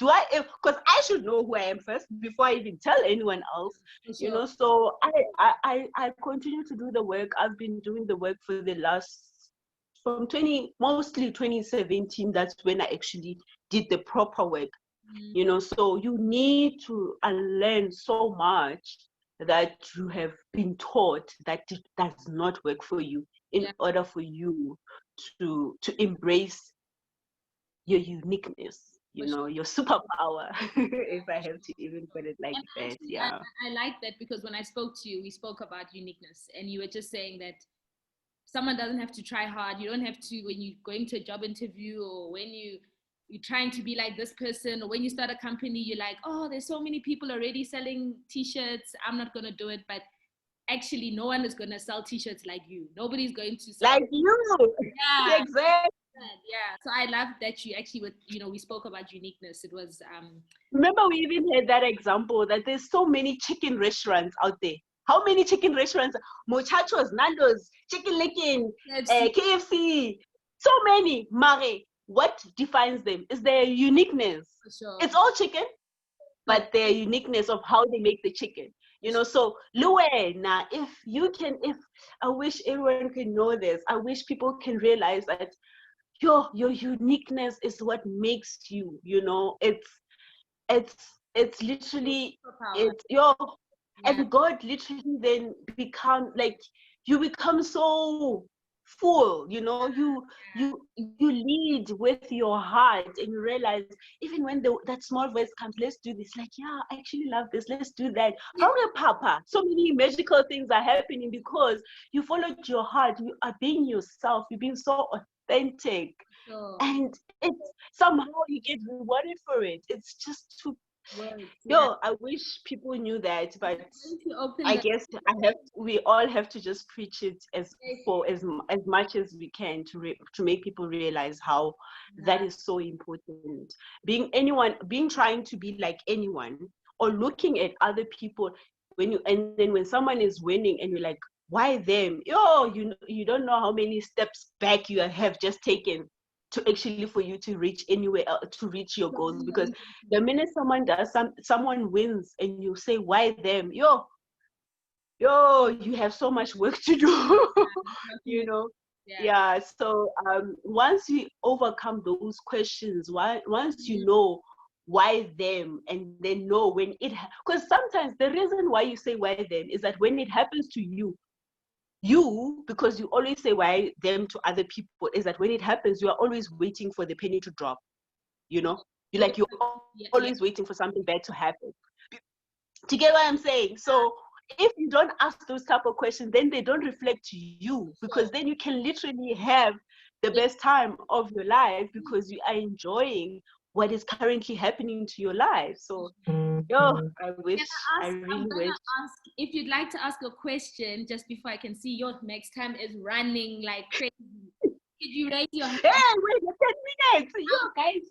Do I? Because I should know who I am first before I even tell anyone else. Sure. So I continue to do the work. I've been doing the work for the last, from mostly 2017. That's when I actually did the proper work. So you need to unlearn so much that you have been taught that it does not work for you, in order for you to embrace your uniqueness, your superpower, if I have to even put it like that. Actually, Yeah. I like that, because when I spoke to you, we spoke about uniqueness, and you were just saying that someone doesn't have to try hard. You don't have to, when you're going to a job interview, or when you're trying to be like this person, or when you start a company, you're like, oh, there's so many people already selling t-shirts, I'm not going to do it. But actually, no one is going to sell t-shirts like you. Nobody's going to sell like you. Yeah, Exactly. yeah. So I love that you actually, we spoke about uniqueness. It was Remember, we even had that example that there's so many chicken restaurants out there. How many chicken restaurants? Muchachos, Nando's, Chicken Licken, KFC. So many. Mare, what defines them is their uniqueness. For sure. It's all chicken, but their uniqueness of how they make the chicken. So Luena, if I wish everyone can know this. I wish people can realize that your uniqueness is what makes you. It's literally it's your and God literally then you become so full. You lead with your heart, and you realize even when that small voice comes, let's do this, like, yeah, I actually love this, let's do that. Papa, so many magical things are happening because you followed your heart, you are being yourself, you're being so authentic. And it's somehow you get rewarded for it. It's just too I wish people knew that, but I guess we all have to just preach it as much as we can to make people realize how that is so important. Being trying to be like anyone, or looking at other people and then when someone is winning and you're like, why them? You don't know how many steps back you have just taken to actually for you to reach anywhere to reach your goals. Because the minute someone wins and you say, why them? You have so much work to do. So once you overcome those questions, once you know why them, and then know when because sometimes the reason why you say why them is that when it happens to you, because you always say why them to other people, is that when it happens, you are always waiting for the penny to drop. You're always waiting for something bad to happen. Do you get what I'm saying? So if you don't ask those type of questions, then they don't reflect to you, because then you can literally have the best time of your life because you are enjoying what is currently happening to your life. So I really wish. If you'd like to ask a question just before I can see your next time is running like crazy. Could you raise your hand? Hey, wait, 10 minutes. Guys.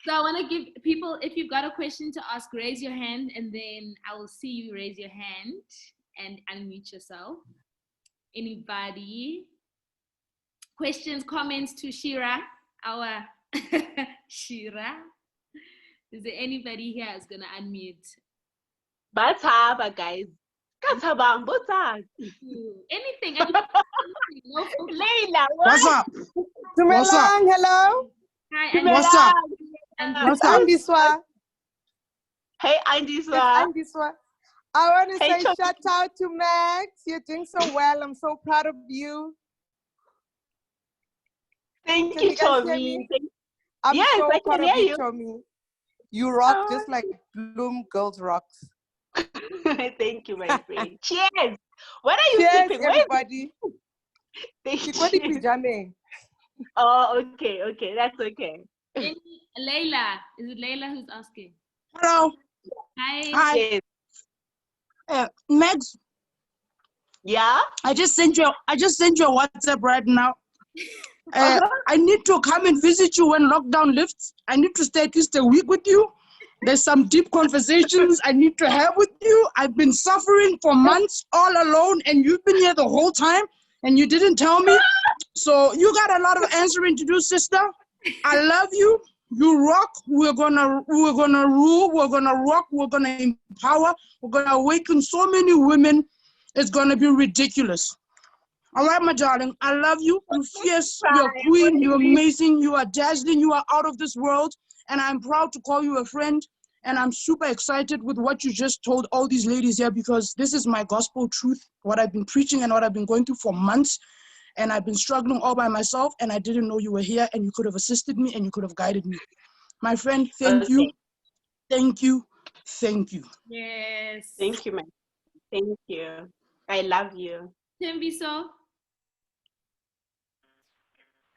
So I want to give people, if you've got a question to ask, raise your hand, and then I will see you raise your hand and unmute yourself. Anybody? Questions, comments to Shira, our Shira? Is there anybody here who's going to unmute? Bataba, guys. Anything. Leila, what's up? What's up? Hello. Hi, what's up? What's up? Andiswa. Hey, Andiswa. I want to say shout out to Max. You're doing so well. I'm so proud of you. Thank you, Tommy. I'm so proud of you, Tommy. You rock just like Bloem Girls Rocks. Thank you, my friend. Cheers. What are you Cheers, sipping? everybody. Thank you. Pajama. Oh, okay, that's okay. Layla, is it Layla who's asking? Hello. Hi. Yes. Mags. Yeah. I just sent you a WhatsApp right now. I need to come and visit you when lockdown lifts. I need to stay at least a week with you. There's some deep conversations I need to have with you. I've been suffering for months all alone, and you've been here the whole time, and you didn't tell me. So you got a lot of answering to do, sister. I love you. You rock. We're gonna rule. We're gonna rock. We're gonna empower. We're gonna awaken so many women. It's gonna be ridiculous. All right, my darling. I love you. You're fierce. You're a queen. You're amazing. You are dazzling. You are out of this world. And I'm proud to call you a friend. And I'm super excited with what you just told all these ladies here, because this is my gospel truth, what I've been preaching and what I've been going through for months. And I've been struggling all by myself, and I didn't know you were here, and you could have assisted me and you could have guided me. My friend, thank you. Thank you. Thank you. Yes. Thank you, man. Thank you. I love you. Tembiso.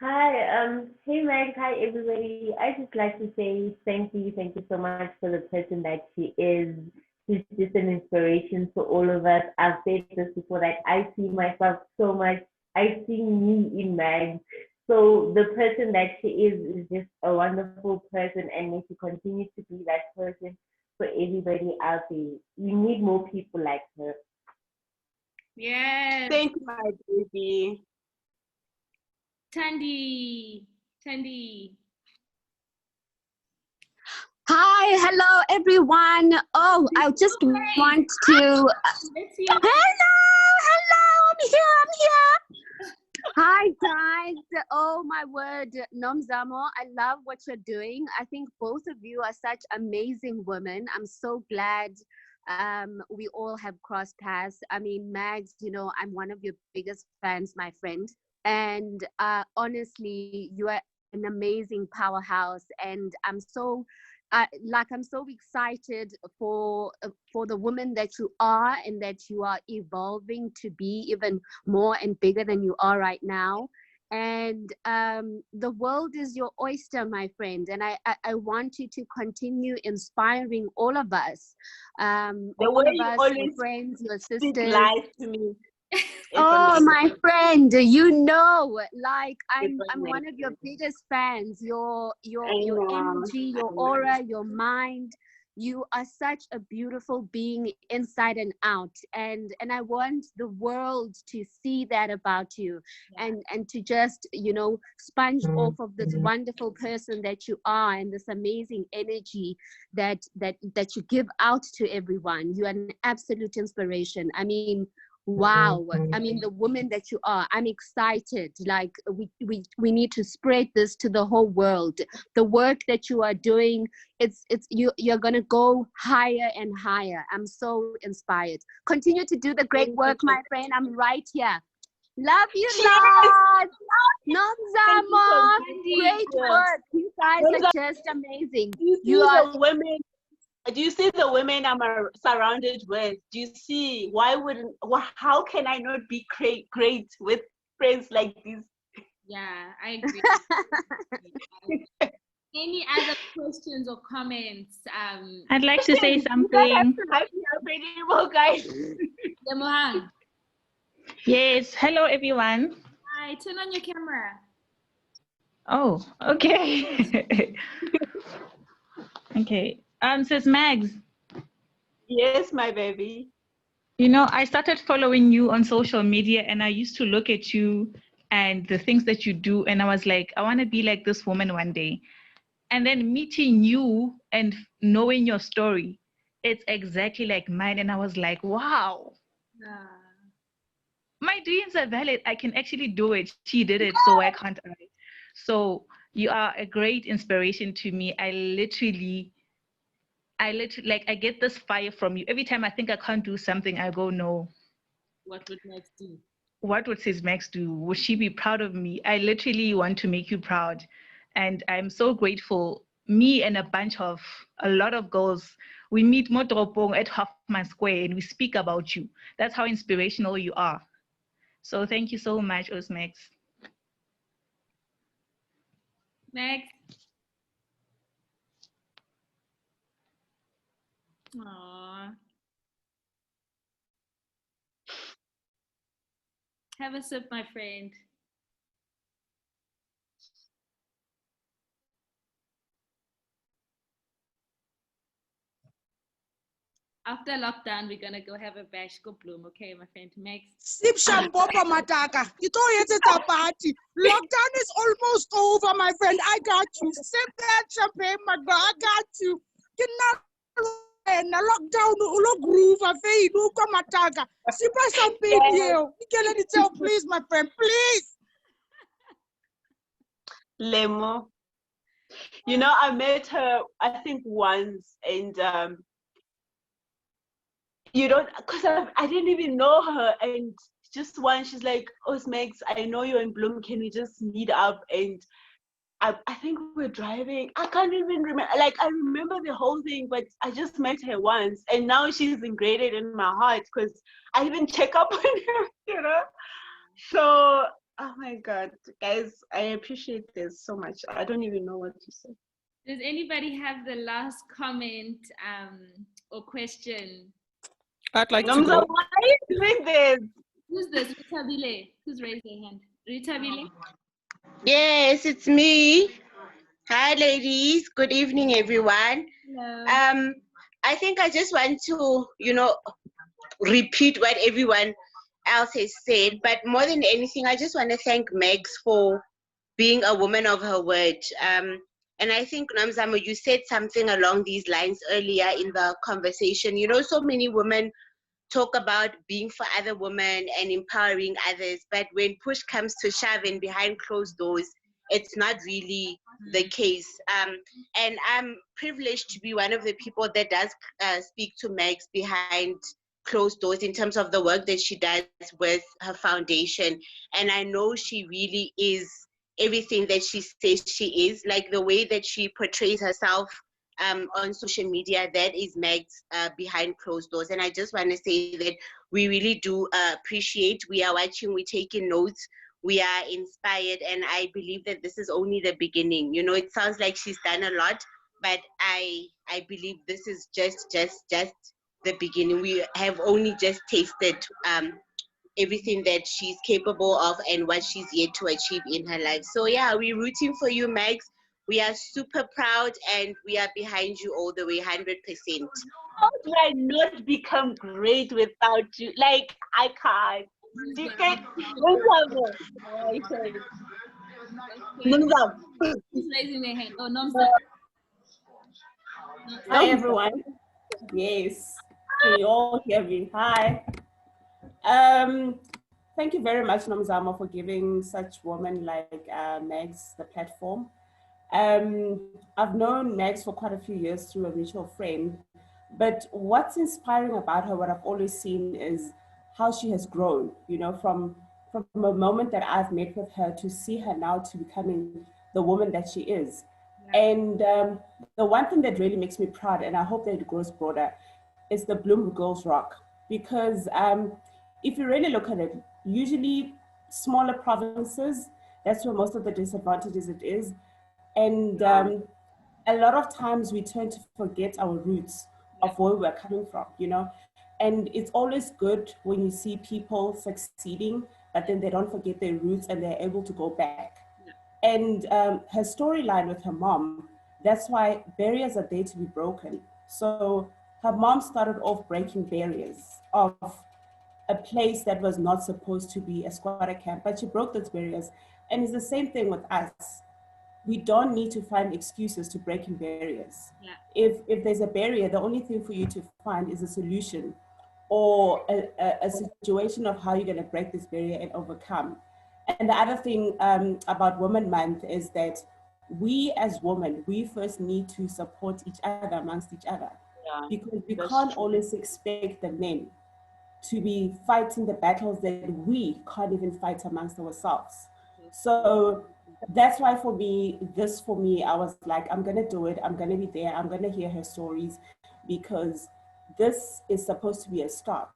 Hi, hey Mags, hi everybody. I just like to say thank you so much for the person that she is. She's just an inspiration for all of us. I've said this before, that I see myself so much. I see me in Mags. So the person that she is just a wonderful person, and may she continue to be that person for everybody out there. We need more people like her. Yes. Thank you, my baby. Tandy. Hi, hello everyone. Oh, I just want to. Let's see. Hello, I'm here. Hi guys. Oh my word, Nomzamo, I love what you're doing. I think both of you are such amazing women. I'm so glad we all have crossed paths. I mean, Mags, you know, I'm one of your biggest fans, my friend. And honestly, you are an amazing powerhouse, and I'm so excited for the woman that you are, and that you are evolving to be even more and bigger than you are right now. And the world is your oyster, my friend, and I want you to continue inspiring all of us, all of us, your friends, your sisters. Life to me. Oh, my friend, you know, like I'm one of your biggest fans. Your energy, your aura, your mind. You are such a beautiful being inside and out, and I want the world to see that about you, and to just, you know, sponge off of this wonderful person that you are, and this amazing energy that you give out to everyone. You are an absolute inspiration. I mean, wow. I mean, the woman that you are, I'm excited. Like we need to spread this to the whole world. The work that you are doing, you're gonna go higher and higher. I'm so inspired. Continue to do the great work, my friend. I'm right here. Love you, Lord. Nomzamo, great work. You guys are just amazing. You are the women. Do you see the women I'm surrounded with? Do you see how can I not be great with friends like this? Yeah, I agree. Any other questions or comments? I'd like to say something. Anymore, guys. Yes, hello everyone. Hi, turn on your camera. Oh, okay. Okay. Says Mags. Yes, my baby. You know, I started following you on social media, and I used to look at you and the things that you do, and I was like, I want to be like this woman one day. And then meeting you and knowing your story, it's exactly like mine. And I was like, wow. My dreams are valid. I can actually do it. She did it, so why can't I? So you are a great inspiration to me. I literally like, I get this fire from you. Every time I think I can't do something, I go, no. What would Max do? What would sis Max do? Would she be proud of me? I literally want to make you proud. And I'm so grateful. Me and a lot of girls, we meet Motropong at Hoffman Square, and we speak about you. That's how inspirational you are. So thank you so much, Osmax. Max? Aww. Have a sip, my friend. After lockdown, we're gonna go have a bash, go Bloem, okay, my friend Max. Sip shampoo for mataka. Ito it's a party. Lockdown is almost over, my friend. I got you. Sip that champagne, my girl. I got you. You're not na lockdown ulo groove afe ilu ko mataka. Sip champagne here. You can let it tell, please, my friend, please. Lemo. You know, I met her, I think once, and you don't, because I didn't even know her, and just once she's like, oh, Mags, I know you're in Bloem, can we just meet up? And I think we're driving, I can't even remember, like I remember the whole thing, but I just met her once, and now she's ingrained in my heart, because I even check up on her, you know? So, oh my God, guys, I appreciate this so much. I don't even know what to say. Does anybody have the last comment or question? I'd like to go. Why are you doing this? Who's this? Rita Bile. Who's raised their hand? Rita Bile? Yes, it's me. Hi, ladies. Good evening, everyone. Hello. I think I just want to, repeat what everyone else has said. But more than anything, I just want to thank Mags for being a woman of her word. And I think, Nomzamo, you said something along these lines earlier in the conversation. You know, so many women talk about being for other women and empowering others, but when push comes to shove and behind closed doors, it's not really the case. And I'm privileged to be one of the people that does speak to Mags behind closed doors in terms of the work that she does with her foundation. And I know she really is everything that she says she is, like the way that she portrays herself on social media, that is Mags behind closed doors. And I just want to say that we really do appreciate, we are watching, we're taking notes, we are inspired, and I believe that this is only the beginning. You know, it sounds like she's done a lot, but I believe this is just the beginning. We have only just tasted everything that she's capable of and what she's yet to achieve in her life. So yeah, we're rooting for you, Mags. We are super proud and we are behind you all the way, 100%. How do I not become great without you? Like, I can't. You can. Who's raising their hand? Oh, Nomza. Hi, everyone. Yes. Can you all hear me? Hi. Thank you very much, Nomzamo, for giving such women like Mags the platform. I've known Mags for quite a few years through a mutual friend, but what's inspiring about her, what I've always seen, is how she has grown, you know, from a moment that I've met with her to see her now to becoming the woman that she is. Yeah. And the one thing that really makes me proud, and I hope that it grows broader, is the Bloem Girls Rock. Because if you really look at it, usually smaller provinces, that's where most of the disadvantages it is. And a lot of times we tend to forget our roots of where we're coming from, you know? And it's always good when you see people succeeding, but then they don't forget their roots and they're able to go back. Yeah. And her storyline with her mom, that's why barriers are there to be broken. So her mom started off breaking barriers of a place that was not supposed to be a squatter camp, but she broke those barriers. And it's the same thing with us. We don't need to find excuses to breaking barriers. Yeah. If there's a barrier, the only thing for you to find is a solution or a situation of how you're going to break this barrier and overcome. And the other thing about Women Month is that we as women, we first need to support each other amongst each other. Yeah, because we can't always expect the men to be fighting the battles that we can't even fight amongst ourselves. So that's why for me, I was like, I'm going to do it. I'm going to be there. I'm going to hear her stories, because this is supposed to be a start.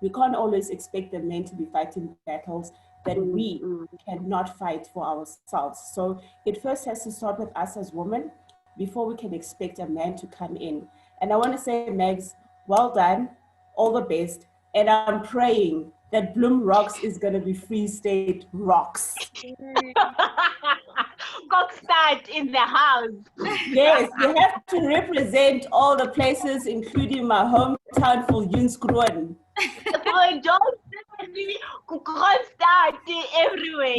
We can't always expect the men to be fighting battles that we cannot fight for ourselves. So it first has to start with us as women before we can expect a man to come in And I want to say, Megs, well done, all the best. And I'm praying that Bloem Rocks is going to be Free State Rocks. Cockstart in the house. Yes, you have to represent all the places, including my hometown for Junskroon. For Jones, Cockstart everywhere.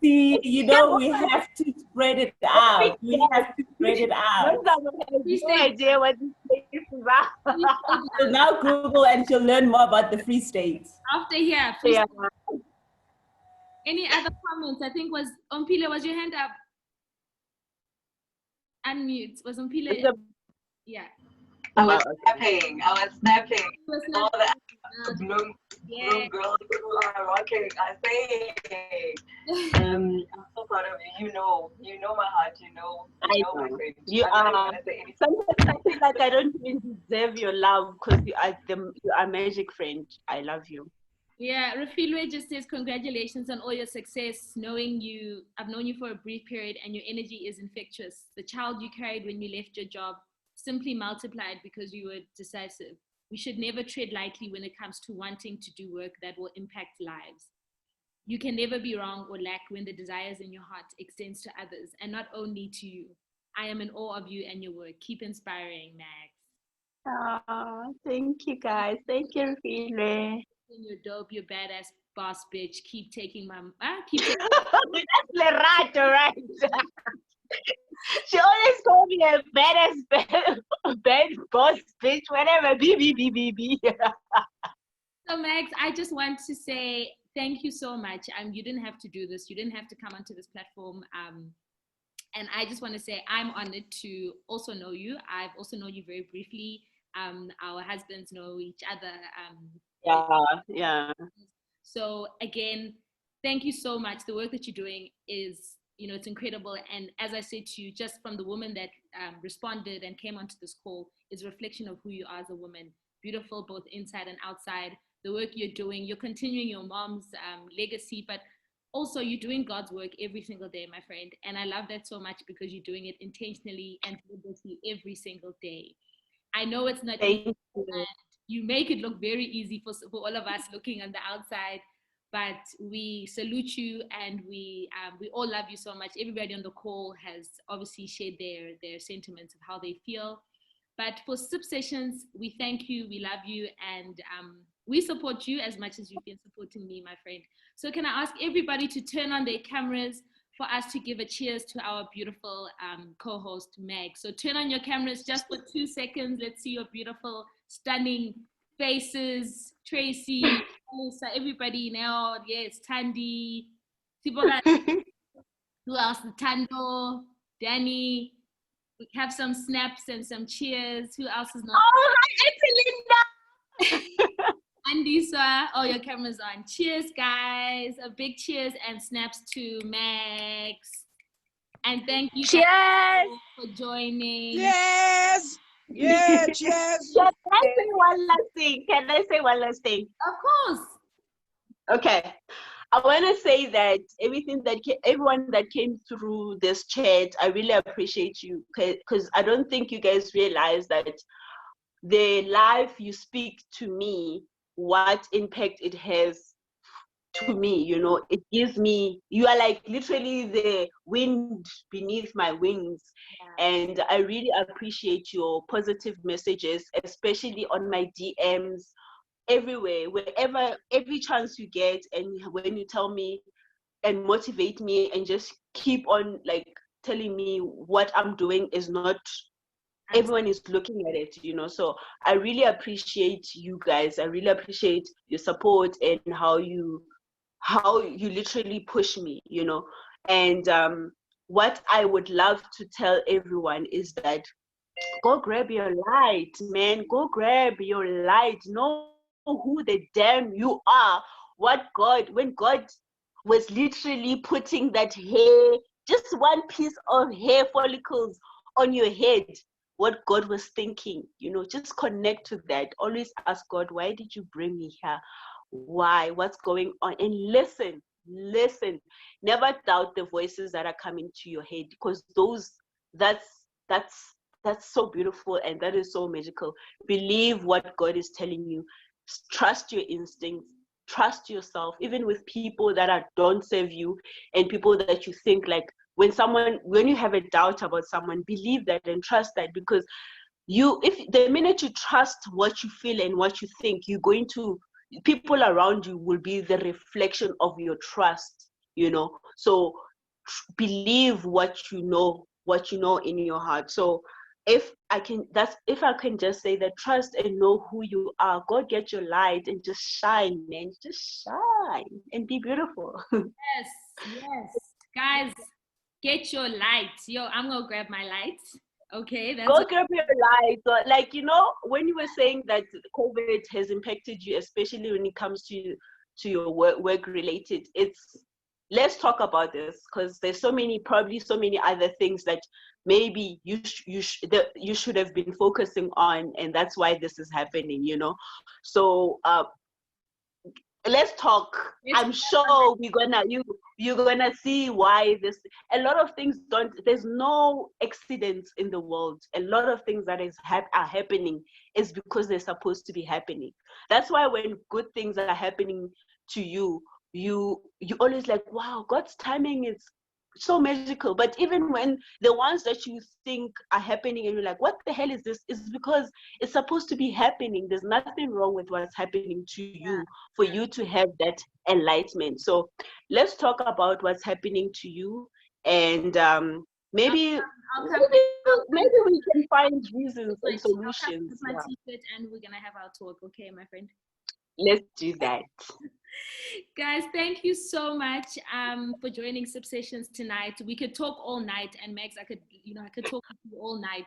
You know, we have to spread it out. We have to spread it out. No idea what this is about. So now Google and you'll learn more about the Free State. After here, Free State. Any other comments? I think was Ompile, was your hand up? Unmute. Was Ompile? Yeah. I was snapping. All the Bloem girls are rocking. I say, I'm so proud of you. You know my heart. You know my friend. You are. Sometimes I feel like I don't even deserve your love because you are a magic friend. I love you. Yeah, Rafilwe just says congratulations on all your success. I've known you for a brief period and your energy is infectious. The child you carried when you left your job simply multiplied because you were decisive. We should never tread lightly when it comes to wanting to do work that will impact lives. You can never be wrong or lack when the desires in your heart extends to others and not only to you. I am in awe of you and your work. Keep inspiring, Mags. Oh, thank you guys. Thank you, Rafilwe. You're dope, you're badass boss bitch. Keep taking my that's Lerato, right? She always called me a bad boss bitch, whatever. B. So Mags, I just want to say thank you so much. You didn't have to do this. You didn't have to come onto this platform. And I just want to say I'm honored to also know you. I've also known you very briefly. Our husbands know each other. Yeah. So again, thank you so much. The work that you're doing is, it's incredible. And as I said to you, just from the woman that responded and came onto this call is a reflection of who you are as a woman. Beautiful, both inside and outside. The work you're doing, you're continuing your mom's legacy, but also you're doing God's work every single day, my friend. And I love that so much because you're doing it intentionally and deliberately every single day. I know it's not easy. You make it look very easy for all of us looking on the outside, but we salute you and we all love you so much. Everybody on the call has obviously shared their sentiments of how they feel. But for SIP sessions, we thank you, we love you, and we support you as much as you've been supporting me, my friend. So can I ask everybody to turn on their cameras for us to give a cheers to our beautiful co-host, Meg. So turn on your cameras just for 2 seconds. Let's see your beautiful, stunning faces. Tracy, Lisa, everybody now. Yes, Tandy, Tibola, who else? Tando, Danny. We have some snaps and some cheers. Who else is not? Oh, hi, Auntie Linda. Andisa, oh, your camera's on. Cheers, guys. A big cheers and snaps to Mags. And thank you guys for joining. Yes. Yeah, cheers. Can I say one last thing? Of course. Okay. I want to say that everyone that came through this chat, I really appreciate you because I don't think you guys realize that the life you speak to me, what impact it has to me, it gives me, you are like literally the wind beneath my wings. Yeah. And I really appreciate your positive messages, especially on my DMs, everywhere, wherever, every chance you get, and when you tell me and motivate me and just keep on like telling me what I'm doing is not, everyone is looking at it, so I really appreciate you guys. I really appreciate your support and how you literally push me, and what I would love to tell everyone is that go grab your light, man. Go grab your light. Know who the damn you are. When God was literally putting that hair, just one piece of hair follicles on your head, what God was thinking, just connect to that. Always ask God, why did you bring me here? Why? What's going on? And listen. Never doubt the voices that are coming to your head, because that's that's so beautiful, and that is so magical. Believe what God is telling you. Trust your instincts. Trust yourself, even with people that don't serve you, and people that you think like, when you have a doubt about someone, believe that and trust that, because if the minute you trust what you feel and what you think, people around you will be the reflection of your trust, so believe what you know in your heart. So if I can just say that, trust and know who you are. Go get your light and just shine, man. Just shine and be beautiful. Yes, guys, get your light. Yo, I'm gonna grab my light. Okay, go grab your light. So, when you were saying that COVID has impacted you, especially when it comes to your work related, let's talk about this, because there's probably so many other things that maybe you should have been focusing on, and that's why this is happening, So let's talk. I'm sure you're gonna see why a lot of things there's no accidents in the world. A lot of things that are happening is because they're supposed to be happening. That's why when good things are happening to you, you always like, wow, God's timing is so magical. But even when the ones that you think are happening and you're like, what the hell is this, is because it's supposed to be happening. There's nothing wrong with what's happening to you for you to have that enlightenment. So let's talk about what's happening to you, and maybe we can find reasons and solutions. My t-shirt and we're gonna have our talk. Okay, my friend? Let's do that. Guys, thank you so much for joining Sip Sessions tonight. We could talk all night, and Mags, I could talk to you all night,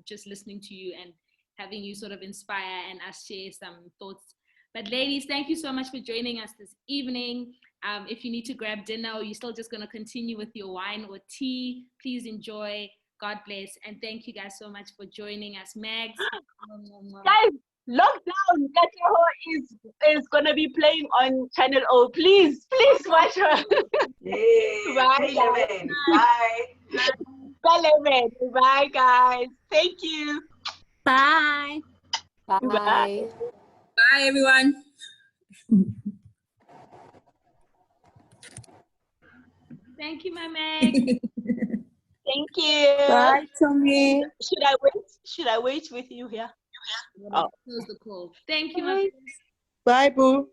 just listening to you and having you sort of inspire and us share some thoughts. But ladies, thank you so much for joining us this evening. If you need to grab dinner, or you're still just going to continue with your wine or tea, please enjoy. God bless, and thank you guys so much for joining us. Mags. Guys, Lockdown is gonna be playing on Channel O. Please watch her. Bye. Bye. Bye, guys. Thank you. Bye. Bye. Bye, everyone. Thank you, my Meg. Thank you. Bye, Tommy. Should I wait with you here? Close the call. Thank you, my friends. Bye, Boo.